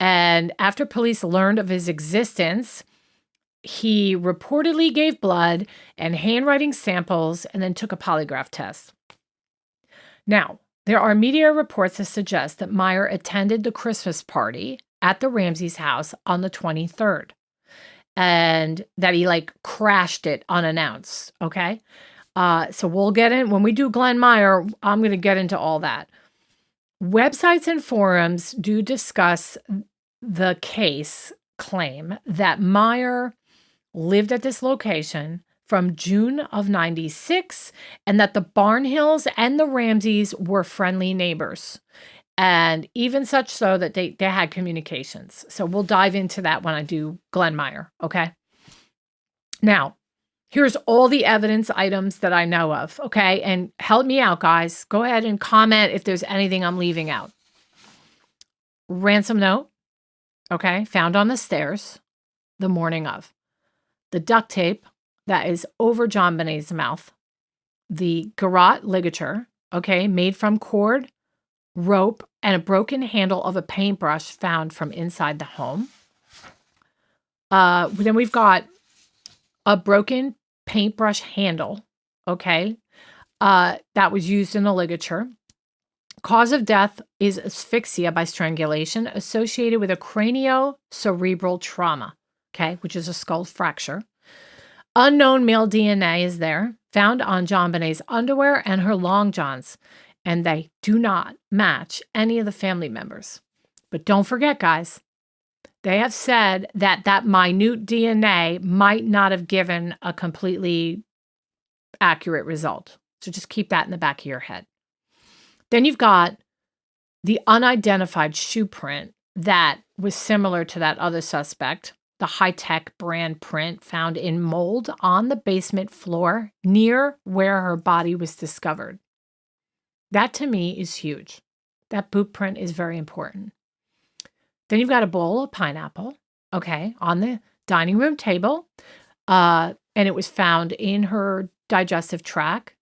And after police learned of his existence, he reportedly gave blood and handwriting samples and then took a polygraph test. Now, there are media reports that suggest that Meyer attended the Christmas party at the Ramseys' house on the 23rd and that he crashed it unannounced. Okay. So we'll get in when we do Glenn Meyer. I'm going to get into all that. Websites and forums do discuss the case claim that Meyer lived at this location from June of 96, and that the Barnhills and the Ramseys were friendly neighbors. And even such so that they had communications. So we'll dive into that when I do Glenmeyer, okay? Now, here's all the evidence items that I know of, okay? And help me out, guys. Go ahead and comment if there's anything I'm leaving out. Ransom note, okay, found on the stairs the morning of. The duct tape that is over JonBenét's mouth. The garrote ligature, okay, made from cord, rope, and a broken handle of a paintbrush found from inside the home. Then we've got a broken paintbrush handle, okay, that was used in the ligature. Cause of death is asphyxia by strangulation associated with a craniocerebral trauma, okay, which is a skull fracture. Unknown male DNA is there, found on JonBenét's underwear and her long johns, and they do not match any of the family members. But don't forget, guys, they have said that that minute DNA might not have given a completely accurate result. So just keep that in the back of your head. Then you've got the unidentified shoe print that was similar to that other suspect, the high-tech brand print found in mold on the basement floor near where her body was discovered. That to me is huge. That boot print is very important. Then you've got a bowl of pineapple, okay, on the dining room table. And it was found in her digestive tract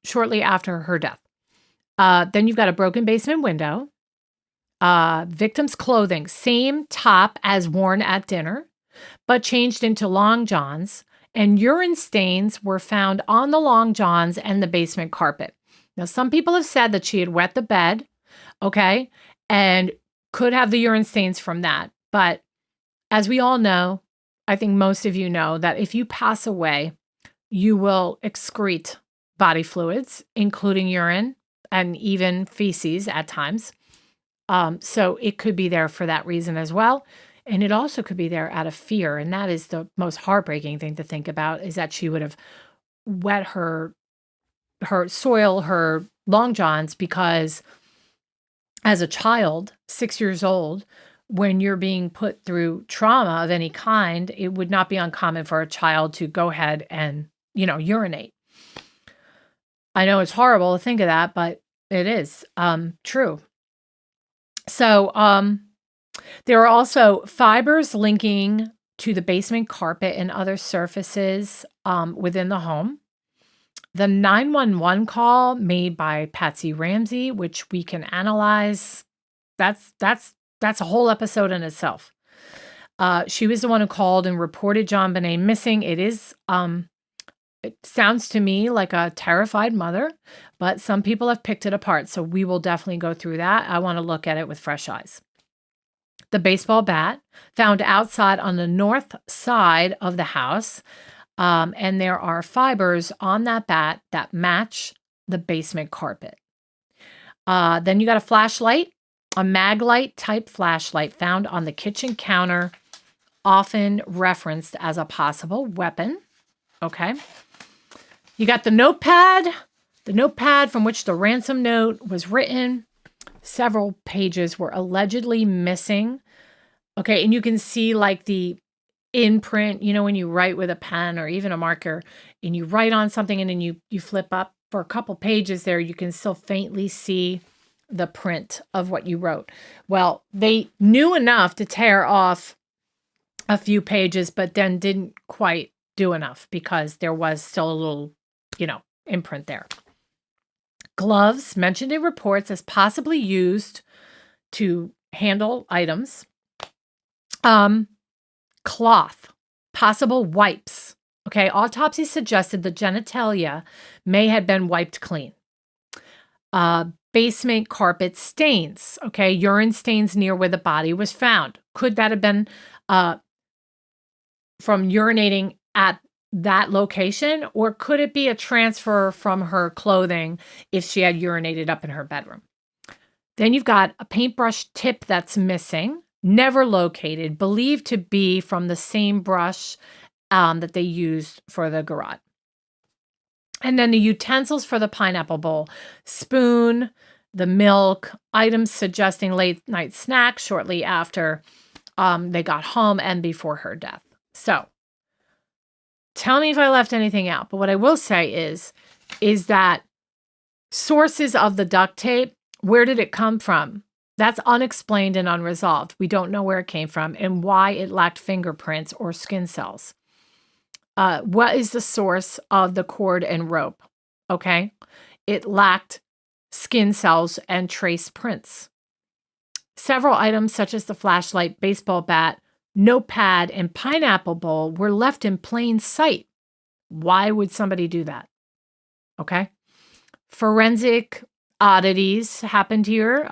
shortly after her death. Then you've got a broken basement window. Victim's clothing, same top as worn at dinner, but changed into long johns. And urine stains were found on the long johns and the basement carpet. Now, some people have said that she had wet the bed, okay, and could have the urine stains from that. But as we all know, I think most of you know that if you pass away, you will excrete body fluids, including urine and even feces at times. So it could be there for that reason as well. And it also could be there out of fear. And that is the most heartbreaking thing to think about, is that she would have wet her long johns, because as a child, 6 years old, when you're being put through trauma of any kind, it would not be uncommon for a child to go ahead and, urinate. I know it's horrible to think of that, but it is true. So there are also fibers linking to the basement carpet and other surfaces within the home. The 911 call made by Patsy Ramsey, which we can analyze, that's a whole episode in itself. She was the one who called and reported JonBenet missing. It sounds to me like a terrified mother, but some people have picked it apart. So we will definitely go through that. I want to look at it with fresh eyes. The baseball bat found outside on the north side of the house. And there are fibers on that bat that match the basement carpet. Then you got a flashlight, a Maglite type flashlight found on the kitchen counter, often referenced as a possible weapon. Okay. You got the notepad from which the ransom note was written. Several pages were allegedly missing. Okay. And you can see like the imprint, when you write with a pen or even a marker and you write on something and then you flip up for a couple pages there, you can still faintly see the print of what you wrote. Well, they knew enough to tear off a few pages, but then didn't quite do enough because there was still a little, imprint there. Gloves mentioned in reports as possibly used to handle items. Cloth, possible wipes. Okay, autopsy suggested the genitalia may have been wiped clean. Basement carpet stains. Okay, urine stains near where the body was found. Could that have been from urinating at that location, or could it be a transfer from her clothing if she had urinated up in her bedroom? Then you've got a paintbrush tip that's missing, never located, believed to be from the same brush that they used for the garrote. And then the utensils for the pineapple bowl, spoon, the milk, items suggesting late night snacks shortly after they got home and before her death. So tell me if I left anything out. But what I will say is that sources of the duct tape, where did it come from? That's unexplained and unresolved. We don't know where it came from and why it lacked fingerprints or skin cells. What is the source of the cord and rope? Okay. It lacked skin cells and trace prints. Several items such as the flashlight, baseball bat, notepad, and pineapple bowl were left in plain sight. Why would somebody do that? Okay. Forensic oddities happened here.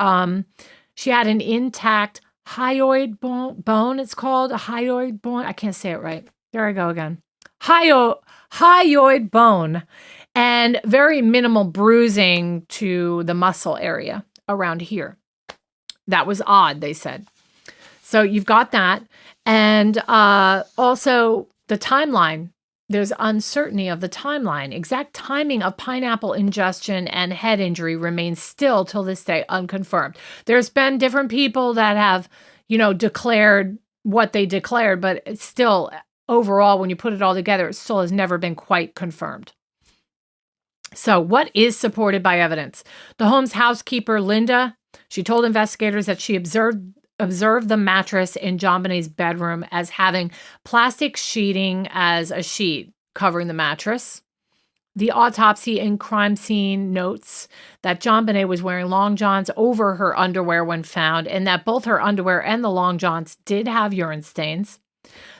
She had an intact hyoid bone. It's called a hyoid bone. I can't say it right. There I go again. Hyoid bone, and very minimal bruising to the muscle area around here. That was odd, they said. So you've got that. And also the timeline. There's uncertainty of the timeline. Exact timing of pineapple ingestion and head injury remains still till this day unconfirmed. There's been different people that have, declared what they declared, but it's still, overall, when you put it all together, it still has never been quite confirmed. So what is supported by evidence? The home's housekeeper, Linda, she told investigators that she observed the mattress in JonBenét's bedroom as having plastic sheeting as a sheet covering the mattress. The autopsy and crime scene notes that JonBenet was wearing long johns over her underwear when found, and that both her underwear and the long johns did have urine stains.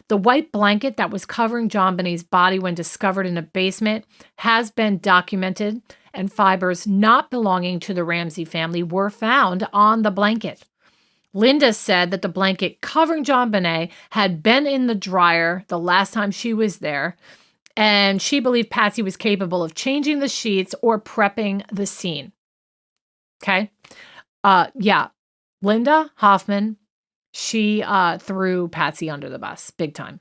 The white blanket that was covering JonBenét's body when discovered in a basement has been documented, and fibers not belonging to the Ramsey family were found on the blanket. Linda said that the blanket covering JonBenet had been in the dryer the last time she was there, and she believed Patsy was capable of changing the sheets or prepping the scene. Okay? Linda Hoffman, she threw Patsy under the bus, big time.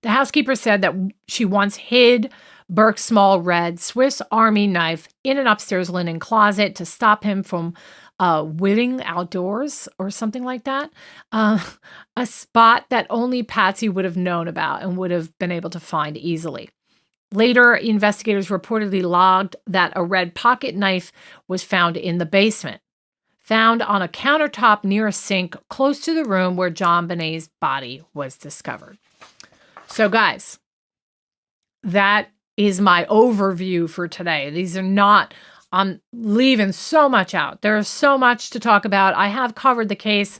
The housekeeper said that she once hid Burke's small red Swiss Army knife in an upstairs linen closet to stop him from whittling outdoors or something like that. A spot that only Patsy would have known about and would have been able to find easily. Later, investigators reportedly logged that a red pocket knife was found in the basement, found on a countertop near a sink close to the room where JonBenét's body was discovered. So guys, that is my overview for today. These are not, I'm leaving so much out. There's so much to talk about. I have covered the case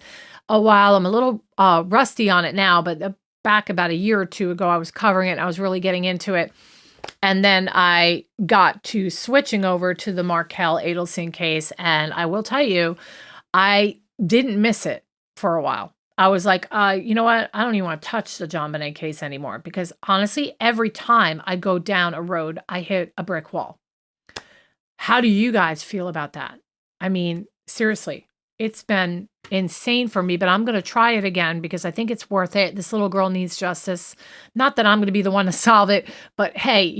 a while. I'm a little rusty on it now, but back about a year or two ago, I was covering it. I was really getting into it. And then I got to switching over to the Markel Adelson case. And I will tell you, I didn't miss it for a while. I was like, you know what? I don't even want to touch the JonBenet case anymore because honestly, every time I go down a road, I hit a brick wall. How do you guys feel about that? I mean, seriously, it's been insane for me, but I'm going to try it again because I think it's worth it. This little girl needs justice. Not that I'm going to be the one to solve it, but hey,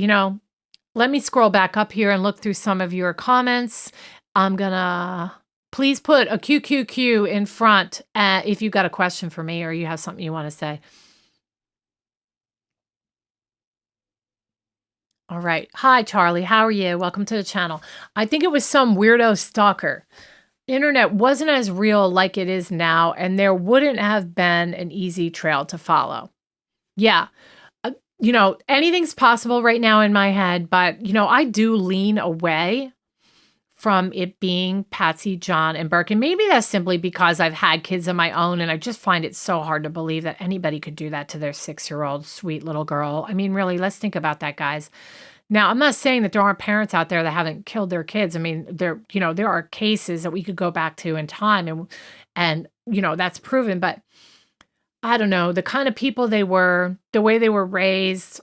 let me scroll back up here and look through some of your comments. I'm going to please put a QQQ in front if you've got a question for me or you have something you want to say. All right. Hi, Charlie. How are you? Welcome to the channel. I think it was some weirdo stalker. Internet wasn't as real like it is now, and there wouldn't have been an easy trail to follow. Yeah. Anything's possible right now in my head, but, I do lean away from it being Patsy, John, and Burke. And maybe that's simply because I've had kids of my own, and I just find it so hard to believe that anybody could do that to their 6-year-old sweet little girl. I mean, really, let's think about that, guys. Now, I'm not saying that there aren't parents out there that haven't killed their kids. I mean, there are cases that we could go back to in time and that's proven, but I don't know, the kind of people they were, the way they were raised,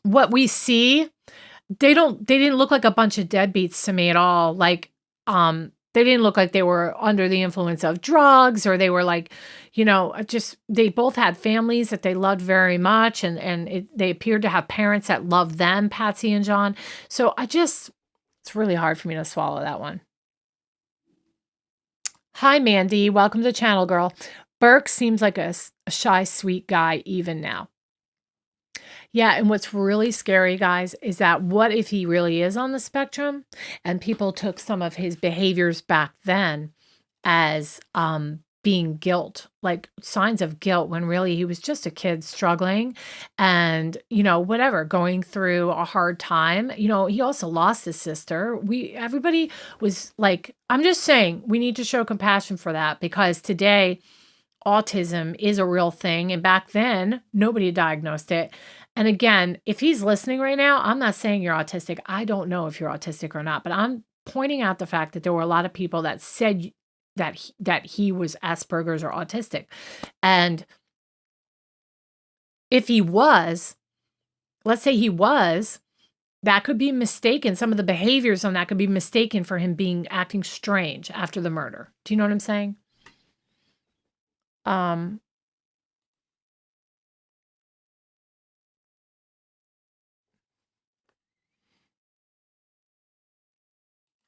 what we see, they didn't look like a bunch of deadbeats to me at all. Like, They didn't look like they were under the influence of drugs, or they were like, they both had families that they loved very much, and they appeared to have parents that loved them, Patsy and John. So it's really hard for me to swallow that one. Hi, Mandy. Welcome to the channel, girl. Burke seems like a shy, sweet guy even now. Yeah, and what's really scary, guys, is that what if he really is on the spectrum and people took some of his behaviors back then as being guilt, like signs of guilt, when really he was just a kid struggling and, whatever, going through a hard time. He also lost his sister. Everybody was like, I'm just saying, we need to show compassion for that, because today autism is a real thing. And back then, nobody diagnosed it. And again, if he's listening right now, I'm not saying you're autistic. I don't know if you're autistic or not, but I'm pointing out the fact that there were a lot of people that said that he was Asperger's or autistic. And if he was, let's say he was, that could be mistaken. Some of the behaviors on that could be mistaken for him acting strange after the murder. Do you know what I'm saying?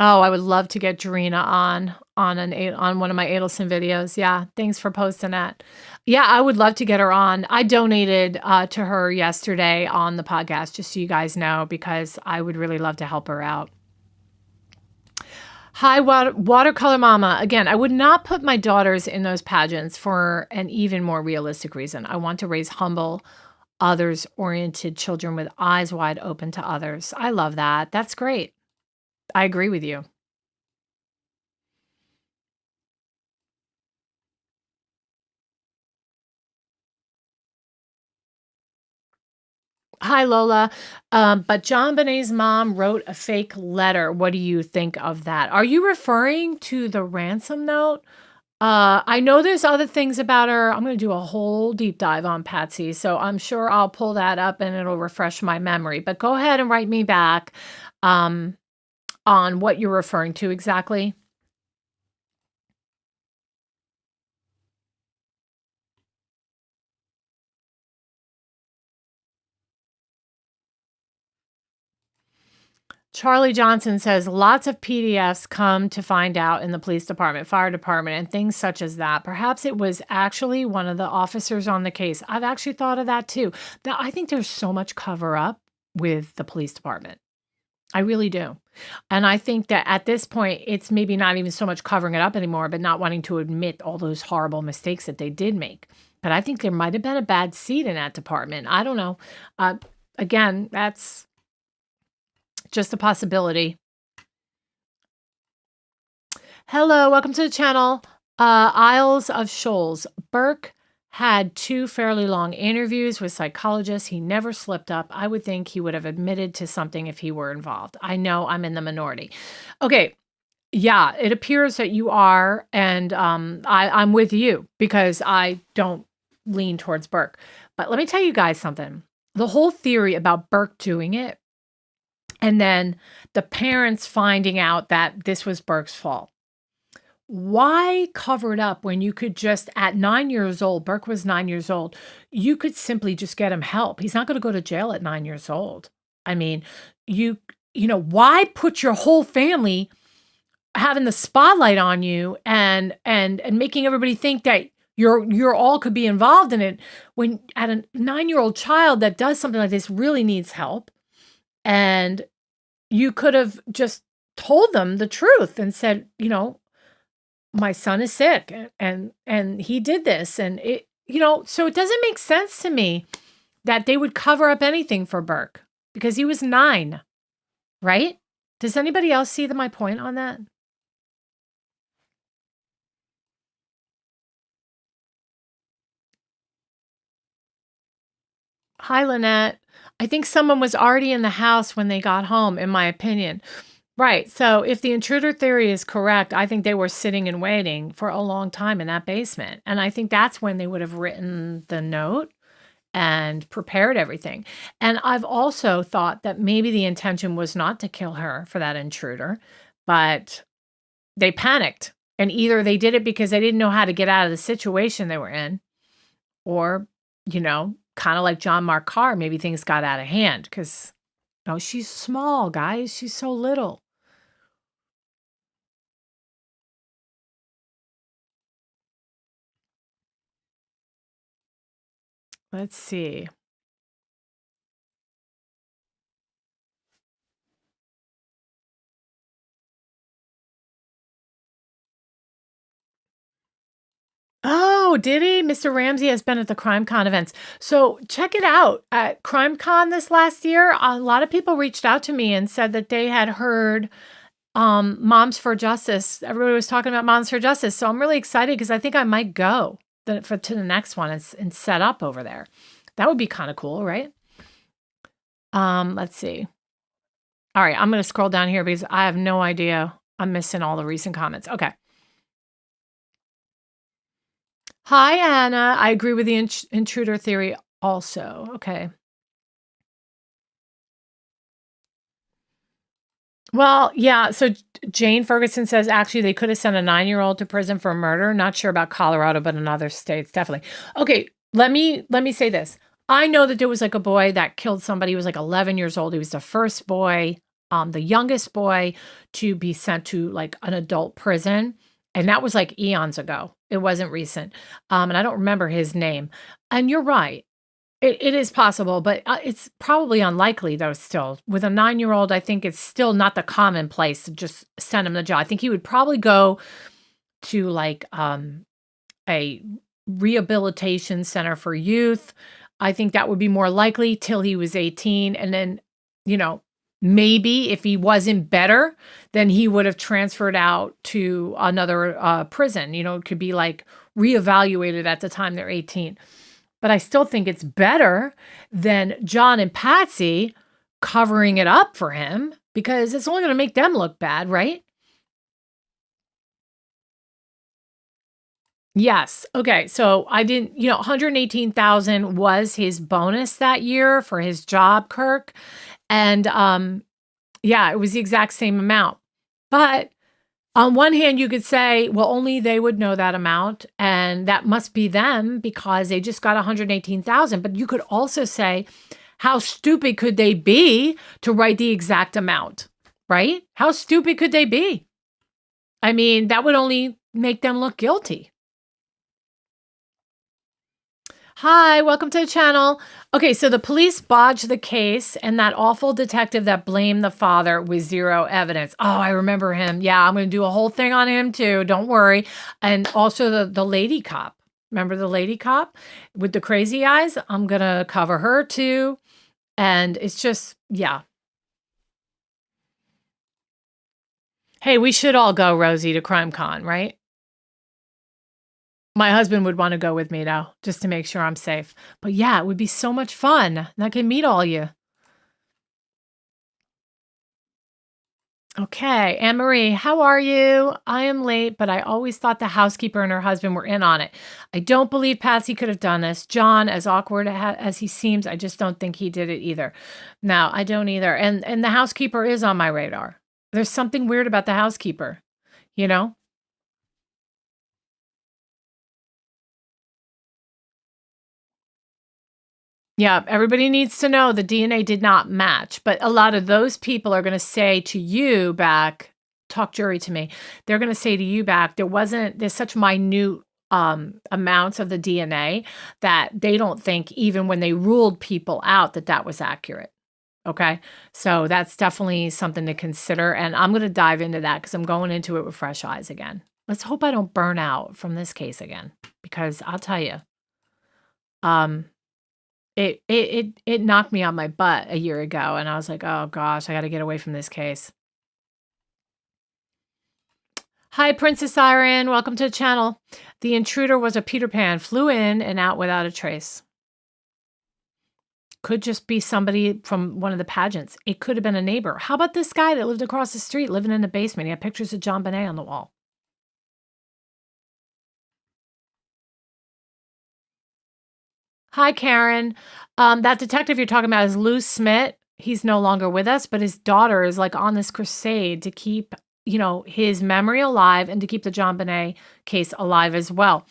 Oh, I would love to get Jarena on one of my Adelson videos. Yeah, thanks for posting that. Yeah, I would love to get her on. I donated to her yesterday on the podcast, just so you guys know, because I would really love to help her out. Hi, Watercolor Mama. Again, I would not put my daughters in those pageants for an even more realistic reason. I want to raise humble, others-oriented children with eyes wide open to others. I love that. That's great. I agree with you. Hi, Lola. But JonBenet's mom wrote a fake letter. What do you think of that? Are you referring to the ransom note? I know there's other things about her. I'm going to do a whole deep dive on Patsy, so I'm sure I'll pull that up and it'll refresh my memory. But go ahead and write me back on what you're referring to exactly. Charlie Johnson says lots of PDFs come to find out in the police department, fire department, and things such as that. Perhaps it was actually one of the officers on the case. I've actually thought of that too. I think there's so much cover up with the police department. I really do. And I think that at this point, it's maybe not even so much covering it up anymore, but not wanting to admit all those horrible mistakes that they did make. But I think there might have been a bad seed in that department. I don't know. Again, that's just a possibility. Hello, welcome to the channel. Isles of Shoals. Burke had 2 fairly long interviews with psychologists. He never slipped up. I would think he would have admitted to something if he were involved. I know I'm in the minority. Okay. Yeah, it appears that you are, and I'm with you because I don't lean towards Burke. But let me tell you guys something. The whole theory about Burke doing it, and then the parents finding out that this was Burke's fault. Why cover it up when you could just, at 9 years old, Burke was 9 years old, you could simply just get him help. He's not going to go to jail at 9 years old. I mean, why put your whole family having the spotlight on you and making everybody think that you're all could be involved in it, when at a 9-year-old child that does something like this really needs help? And you could have just told them the truth and said, my son is sick and he did this. And so it doesn't make sense to me that they would cover up anything for Burke because he was 9, right? Does anybody else see my point on that? Hi, Lynette. I think someone was already in the house when they got home, in my opinion. Right. So if the intruder theory is correct, I think they were sitting and waiting for a long time in that basement. And I think that's when they would have written the note and prepared everything. And I've also thought that maybe the intention was not to kill her for that intruder, but they panicked. And either they did it because they didn't know how to get out of the situation they were in, or, kind of like John Mark Carr, maybe things got out of hand because, she's small, guys. She's so little. Let's see. Oh, did he? Mr. Ramsey has been at the CrimeCon events. So check it out. At CrimeCon this last year, a lot of people reached out to me and said that they had heard Moms for Justice. Everybody was talking about Moms for Justice. So I'm really excited because I think I might go to the next one and set up over there. That would be kind of cool, right? Let's see. All right, I'm going to scroll down here because I have no idea. I'm missing all the recent comments. Okay. Hi, Anna. I agree with the intruder theory also. Okay. Well, yeah. So Jane Ferguson says actually they could have sent a 9-year-old to prison for murder. Not sure about Colorado, but in other states, definitely. Okay, let me say this. I know that there was like a boy that killed somebody. He was like 11 years old. He was the first boy, the youngest boy to be sent to like an adult prison. And that was like eons ago. It wasn't recent. And I don't remember his name. And you're right. It is possible, but it's probably unlikely, though, still. With a 9-year-old, I think it's still not the commonplace to just send him to jail. I think he would probably go to like a rehabilitation center for youth. I think that would be more likely till he was 18. And then, maybe if he wasn't better, then he would have transferred out to another prison. It could be like reevaluated at the time they're 18. But I still think it's better than John and Patsy covering it up for him because it's only going to make them look bad, right? Yes. Okay. So I didn't, 118,000 was his bonus that year for his job, Kirk. And yeah, it was the exact same amount. But on one hand, you could say, well, only they would know that amount, and that must be them because they just got 118,000. But you could also say, how stupid could they be to write the exact amount, right? How stupid could they be? I mean, that would only make them look guilty. Hi, welcome to the channel. Okay, so the police bodged the case and that awful detective that blamed the father with zero evidence. Oh, I remember him. Yeah, I'm going to do a whole thing on him too. Don't worry. And also the lady cop. Remember the lady cop with the crazy eyes? I'm going to cover her too. And it's just, yeah. Hey, we should all go, Rosie, to CrimeCon, right? My husband would want to go with me though, just to make sure I'm safe. But yeah, it would be so much fun. And I can meet all you. Okay, Anne-Marie, how are you? I am late, but I always thought the housekeeper and her husband were in on it. I don't believe Patsy could have done this. John, as awkward as he seems, I just don't think he did it either. No, I don't either. And the housekeeper is on my radar. There's something weird about the housekeeper, you know? Yeah, everybody needs to know the DNA did not match, but a lot of those people are going to say to you back, talk jury to me. They're going to say to you back, there's such minute amounts of the DNA that they don't think even when they ruled people out that was accurate. Okay. So that's definitely something to consider. And I'm going to dive into that because I'm going into it with fresh eyes again. Let's hope I don't burn out from this case again, because I'll tell you, um, it knocked me on my butt a year ago, and I was like, "Oh gosh, I gotta get away from this case." Hi, Princess Siren. Welcome to the channel. The intruder was a Peter Pan, flew in and out without a trace. Could just be somebody from one of the pageants. It could have been a neighbor. How about this guy that lived across the street, living in the basement? He had pictures of JonBenet on the wall. Hi, Karen. That detective you're talking about is Lou Smith. He's no longer with us, but his daughter is like on this crusade to keep his memory alive and to keep the JonBenet case alive as well.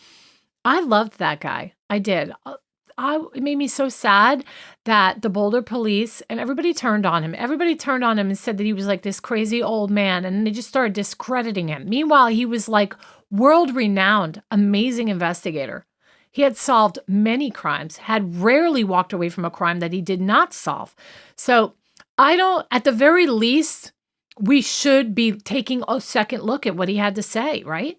I loved that guy. I did. It made me so sad that the Boulder police and everybody turned on him. Everybody turned on him and said that he was like this crazy old man, and they just started discrediting him. Meanwhile, he was like world-renowned, amazing investigator. He had solved many crimes, had rarely walked away from a crime that he did not solve. So at the very least, we should be taking a second look at what he had to say, right?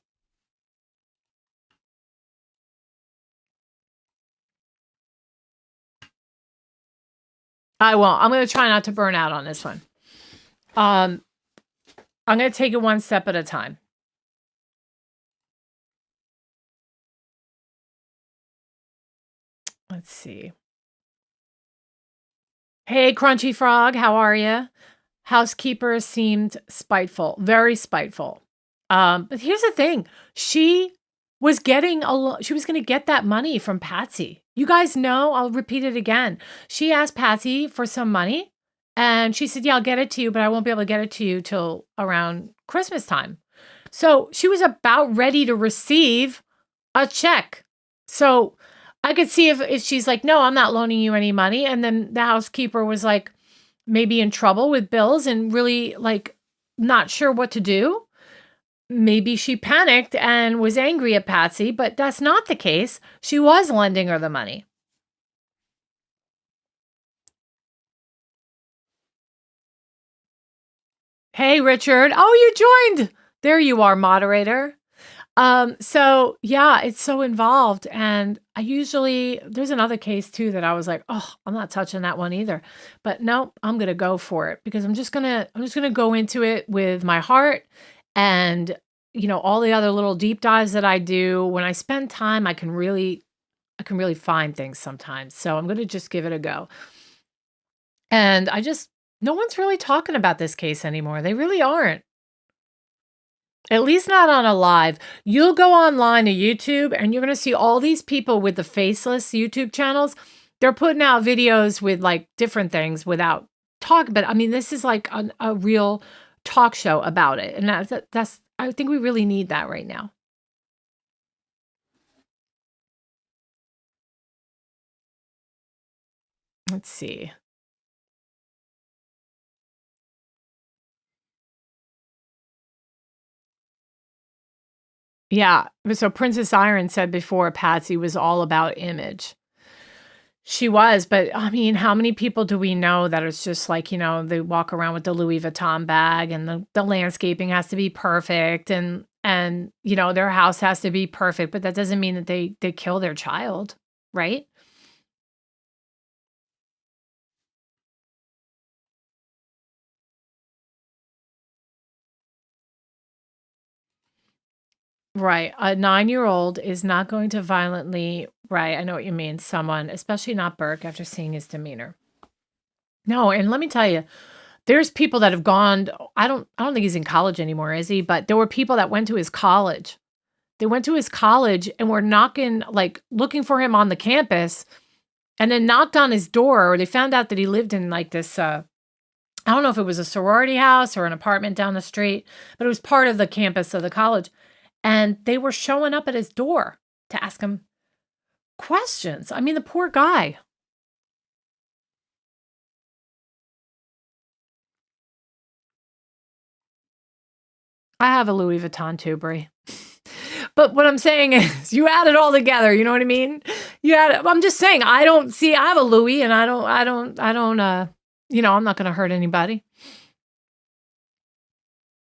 I won't. I'm going to try not to burn out on this one. I'm going to take it one step at a time. Let's see. Hey, Crunchy Frog, how are you? Housekeeper seemed spiteful, very spiteful. But here's the thing. She was going to get that money from Patsy. You guys know, I'll repeat it again. She asked Patsy for some money and she said, yeah, I'll get it to you, but I won't be able to get it to you till around Christmas time. So she was about ready to receive a check. So I could see if she's like, no, I'm not loaning you any money. And then the housekeeper was like, maybe in trouble with bills and really like not sure what to do. Maybe she panicked and was angry at Patsy, but that's not the case. She was lending her the money. Hey, Richard. Oh, you joined. There you are, moderator. So yeah, it's so involved. And there's another case too that I was like, oh, I'm not touching that one either. But no, I'm going to go for it because I'm just going to go into it with my heart and, all the other little deep dives that I do. When I spend time, I can really find things sometimes. So I'm going to just give it a go. And no one's really talking about this case anymore. They really aren't. At least not on a live. You'll go online to YouTube and you're going to see all these people with the faceless YouTube channels. They're putting out videos with like different things without talk. But I mean, this is like a real talk show about it. And I think we really need that right now. Let's see. Yeah. So Princess Iron said before Patsy was all about image. She was, but I mean, how many people do we know that it's just like, they walk around with the Louis Vuitton bag and the landscaping has to be perfect and their house has to be perfect, but that doesn't mean that they kill their child, right? Right. A 9-year-old is not going to violently, right, I know what you mean, someone, especially not Burke after seeing his demeanor. No, and let me tell you, there's people that have gone, I don't think he's in college anymore, is he? But there were people that went to his college. They went to his college and were looking for him on the campus and then knocked on his door, or they found out that he lived in like this, I don't know if it was a sorority house or an apartment down the street, but it was part of the campus of the college. And they were showing up at his door to ask him questions. I mean, the poor guy. I have a Louis Vuitton too, Brie. But what I'm saying is you add it all together. You know what I mean? I'm just saying, I have a Louis and I'm not going to hurt anybody.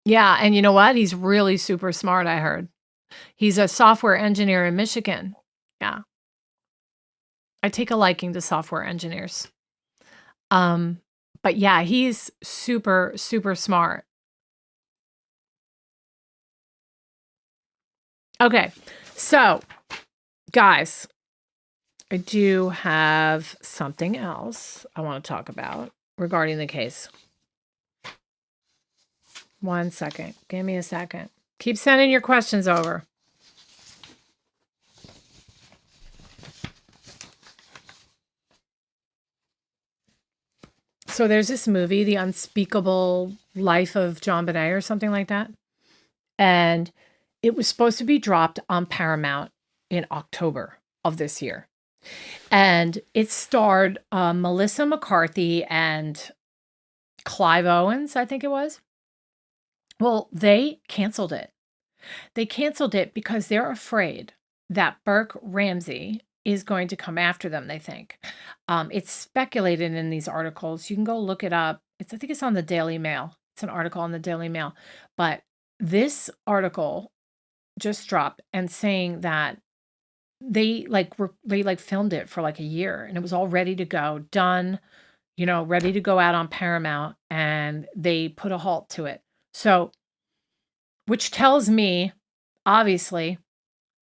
Yeah. And you know what? He's really super smart. I heard he's a software engineer in Michigan. Yeah. I take a liking to software engineers. But yeah, he's super, super smart. Okay, so guys, I do have something else I want to talk about regarding the case. 1 second. Give me a second. Keep sending your questions over. So there's this movie, The Unspeakable Life of JonBenet or something like that. And it was supposed to be dropped on Paramount in October of this year. And it starred Melissa McCarthy and Clive Owens, I think it was. Well, they canceled it. They canceled it because they're afraid that Burke Ramsey is going to come after them, they think. It's speculated in these articles. You can go look it up. I think it's on the Daily Mail. It's an article on the Daily Mail. But this article just dropped and saying that they filmed it for like a year and it was all ready to go, done, ready to go out on Paramount, and they put a halt to it. So, which tells me, obviously,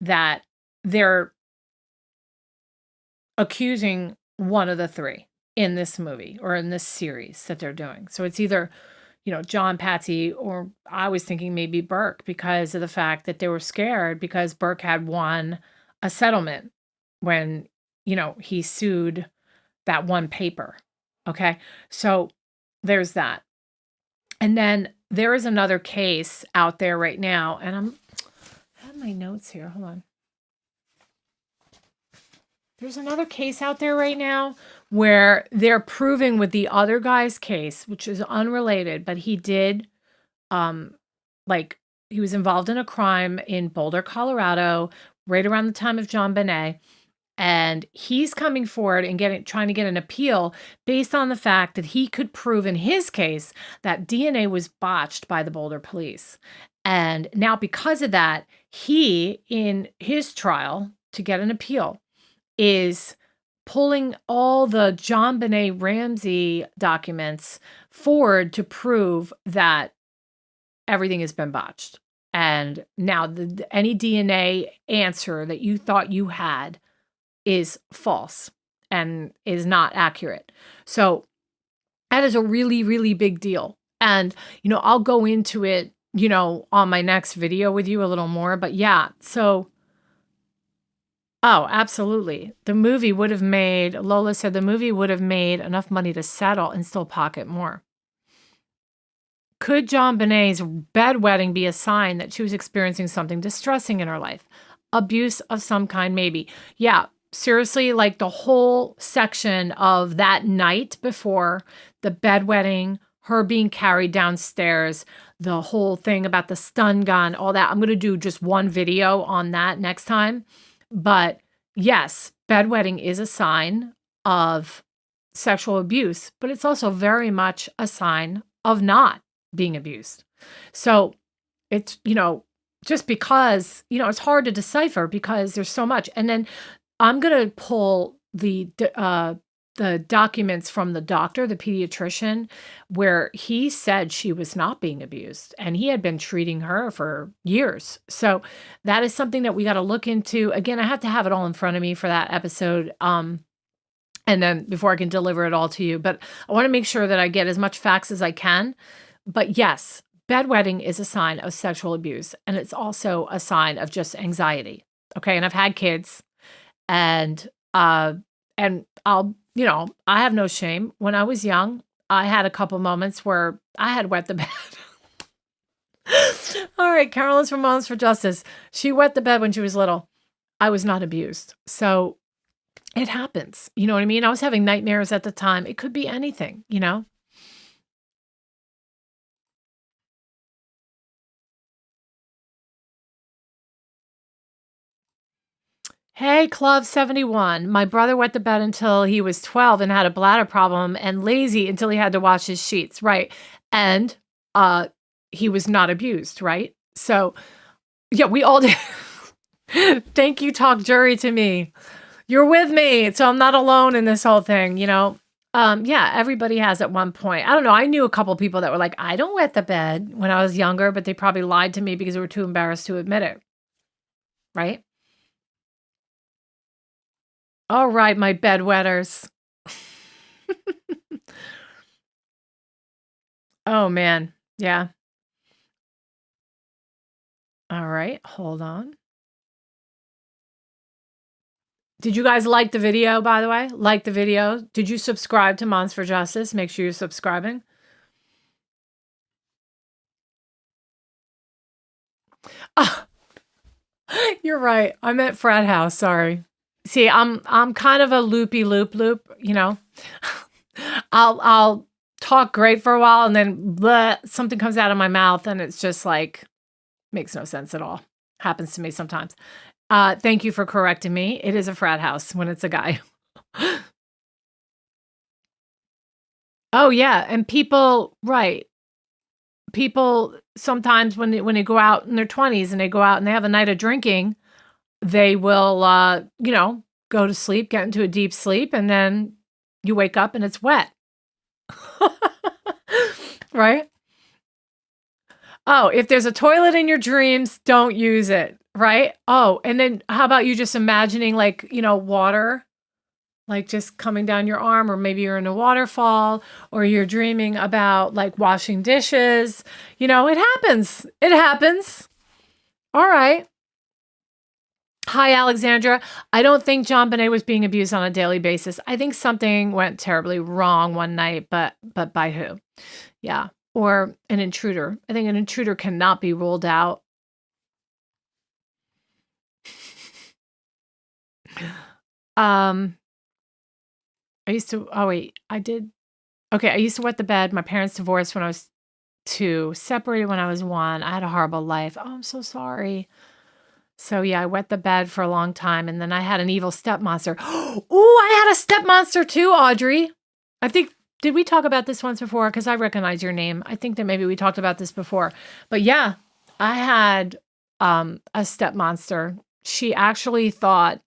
that they're accusing one of the three in this movie or in this series that they're doing. So it's either, John, Patsy, or I was thinking maybe Burke, because of the fact that they were scared because Burke had won a settlement when, he sued that one paper. Okay. So there's that. And then there is another case out there right now, and I have my notes here. Hold on. There's another case out there right now where they're proving with the other guy's case, which is unrelated, but he did, he was involved in a crime in Boulder, Colorado, right around the time of JonBenet. And he's coming forward and trying to get an appeal based on the fact that he could prove in his case that DNA was botched by the Boulder police. And now because of that, he, in his trial to get an appeal, is pulling all the JonBenet Ramsey documents forward to prove that everything has been botched. And now any DNA answer that you thought you had is false and is not accurate. So that is a really, really big deal. And, I'll go into it, on my next video with you a little more. But yeah, so, oh, absolutely. The movie would have made, Lola said the movie would have made enough money to settle and still pocket more. Could JonBenet's bedwetting be a sign that she was experiencing something distressing in her life? Abuse of some kind, maybe. Yeah. Seriously, like the whole section of that night before the bedwetting, her being carried downstairs, the whole thing about the stun gun, all that. I'm going to do just one video on that next time. But yes, bedwetting is a sign of sexual abuse, but it's also very much a sign of not being abused. So it's, just because, it's hard to decipher because there's so much. And then I'm going to pull the documents from the doctor, the pediatrician, where he said she was not being abused and he had been treating her for years. So that is something that we got to look into. Again, I have to have it all in front of me for that episode. And then before I can deliver it all to you, but I want to make sure that I get as much facts as I can. But yes, bedwetting is a sign of sexual abuse. And it's also a sign of just anxiety. Okay. And I've had kids. And I'll, I have no shame. When I was young, I had a couple moments where I had wet the bed. All right, Carolyn's from Moms for Justice. She wet the bed when she was little. I was not abused. So it happens. You know what I mean? I was having nightmares at the time. It could be anything, Hey, Club 71. My brother wet the bed until he was 12 and had a bladder problem, and lazy until he had to wash his sheets. Right. And he was not abused. Right. So yeah, we all did. Thank you, talk jury to me. You're with me. So I'm not alone in this whole thing, yeah, everybody has at one point. I don't know. I knew a couple people that were like, I don't wet the bed when I was younger, but they probably lied to me because they were too embarrassed to admit it. Right. All right, my bedwetters. Oh, man. Yeah. All right, hold on. Did you guys like the video, by the way? Like the video? Did you subscribe to Moms for Justice? Make sure you're subscribing. Ah, you're right. I meant frat house. Sorry. See, I'm kind of a loopy loop, you know. I'll talk great for a while and then bleh, something comes out of my mouth and it's just like makes no sense at all. Happens to me sometimes. Thank you for correcting me. It is a frat house when it's a guy. Oh yeah, and people, right. People sometimes when they go out in their 20s and they go out and they have a night of drinking, they will go to sleep, get into a deep sleep, and then you wake up and it's wet. Right? Oh, if there's a toilet in your dreams, don't use it, right? Oh, and then how about you just imagining like, water, like just coming down your arm, or maybe you're in a waterfall, or you're dreaming about like washing dishes. It happens. It happens. All right. Hi, Alexandra. I don't think JonBenet was being abused on a daily basis. I think something went terribly wrong one night, but by who? Yeah. Or an intruder. I think an intruder cannot be ruled out. I used to, oh wait, I did. Okay, I used to wet the bed. My parents divorced when I was 2, separated when I was 1. I had a horrible life. Oh, I'm so sorry. So yeah, I wet the bed for a long time, and then I had an evil step monster. Oh, I had a step monster too, Audrey. I think, did we talk about this once before? Because I recognize your name. I think that maybe we talked about this before. But yeah, I had a step monster. She actually thought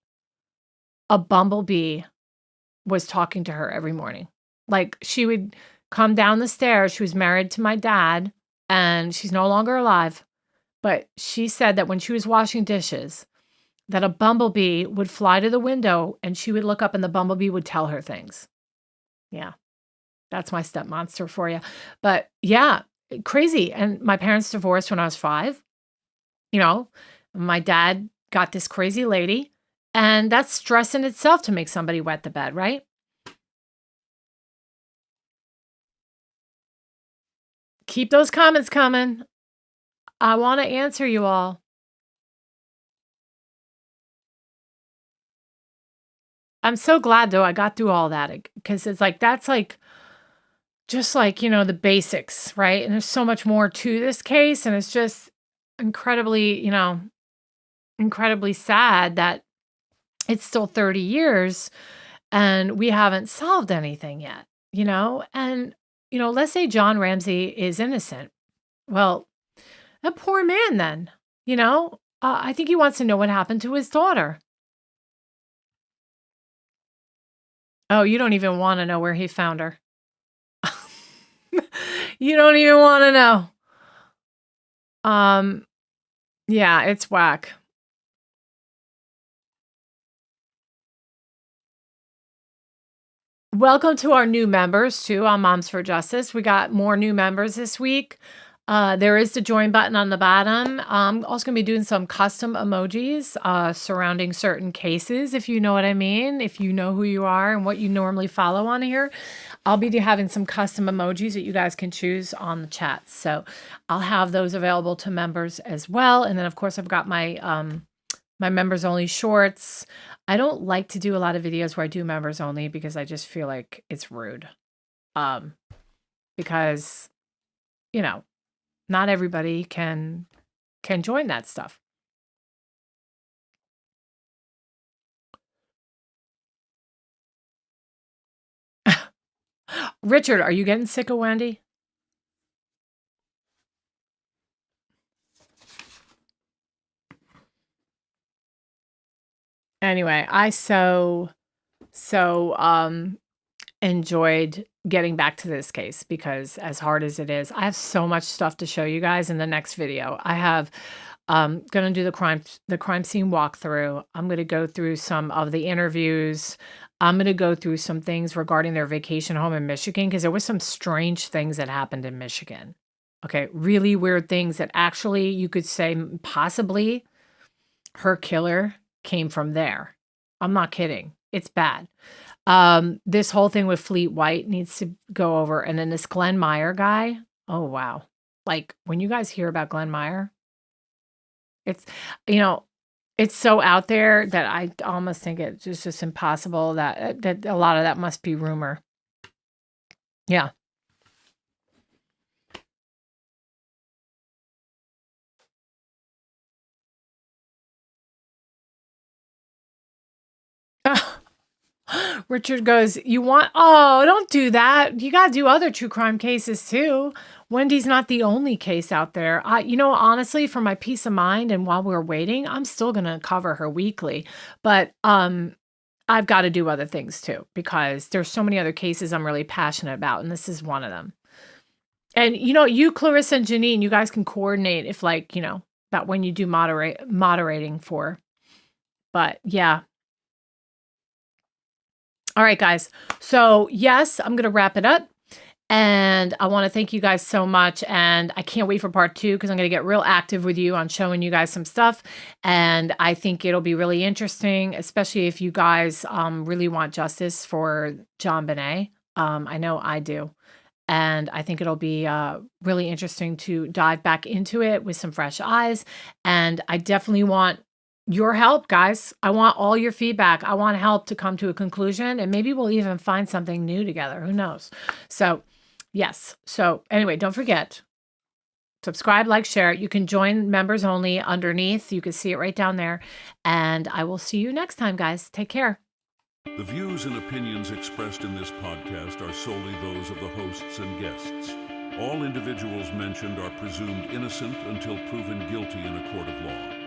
a bumblebee was talking to her every morning. Like she would come down the stairs. She was married to my dad, and she's no longer alive. But she said that when she was washing dishes, that a bumblebee would fly to the window and she would look up and the bumblebee would tell her things. Yeah, that's my step monster for you. But yeah, crazy. And my parents divorced when I was 5. My dad got this crazy lady, and that's stress in itself to make somebody wet the bed, right? Keep those comments coming. I want to answer you all. I'm so glad though I got through all that because it's like that's like just like, the basics, right? And there's so much more to this case, and it's just incredibly, incredibly sad that it's still 30 years and we haven't solved anything yet, And let's say John Ramsey is innocent. Well, that poor man then, I think he wants to know what happened to his daughter. Oh, you don't even wanna know where he found her. You don't even wanna know. Um, yeah, it's whack. Welcome to our new members too on Moms for Justice. We got more new members this week. There is the join button on the bottom. I'm also gonna be doing some custom emojis surrounding certain cases, if you know what I mean, if you know who you are and what you normally follow on here. I'll be having some custom emojis that you guys can choose on the chat. So I'll have those available to members as well. And then of course I've got my my members only shorts. I don't like to do a lot of videos where I do members only because I just feel like it's rude. Because not everybody can join that stuff. Richard, are you getting sick of Wendy? Anyway, I so enjoyed getting back to this case because as hard as it is, I have so much stuff to show you guys in the next video. I have gonna do the crime scene walkthrough. I'm gonna go through some of the interviews. I'm gonna go through some things regarding their vacation home in Michigan because there was some strange things that happened in Michigan. Okay, really weird things that actually you could say possibly her killer came from there. I'm not kidding. It's bad. This whole thing with Fleet White needs to go over. And then this Glenn Meyer guy. Oh, wow. Like when you guys hear about Glenn Meyer, It's, you know, it's so out there that I almost think it's just impossible that a lot of that must be rumor. Yeah. Richard goes, don't do that. You got to do other true crime cases too. Wendy's not the only case out there. Honestly, for my peace of mind and while we're waiting, I'm still going to cover her weekly. But I've got to do other things too, because there's so many other cases I'm really passionate about, and this is one of them. And you, Clarissa and Janine, you guys can coordinate if about when you do moderating for. But yeah. All right, guys. So yes, I'm going to wrap it up. And I want to thank you guys so much. And I can't wait for part 2, because I'm going to get real active with you on showing you guys some stuff. And I think it'll be really interesting, especially if you guys really want justice for JonBenet. I know I do. And I think it'll be really interesting to dive back into it with some fresh eyes. And I definitely want your help, guys. I want all your feedback. I want help to come to a conclusion, and maybe we'll even find something new together. Who knows? So, yes. So, anyway, don't forget, subscribe, like, share. You can join members only underneath. You can see it right down there. And I will see you next time, guys. Take care. The views and opinions expressed in this podcast are solely those of the hosts and guests. All individuals mentioned are presumed innocent until proven guilty in a court of law.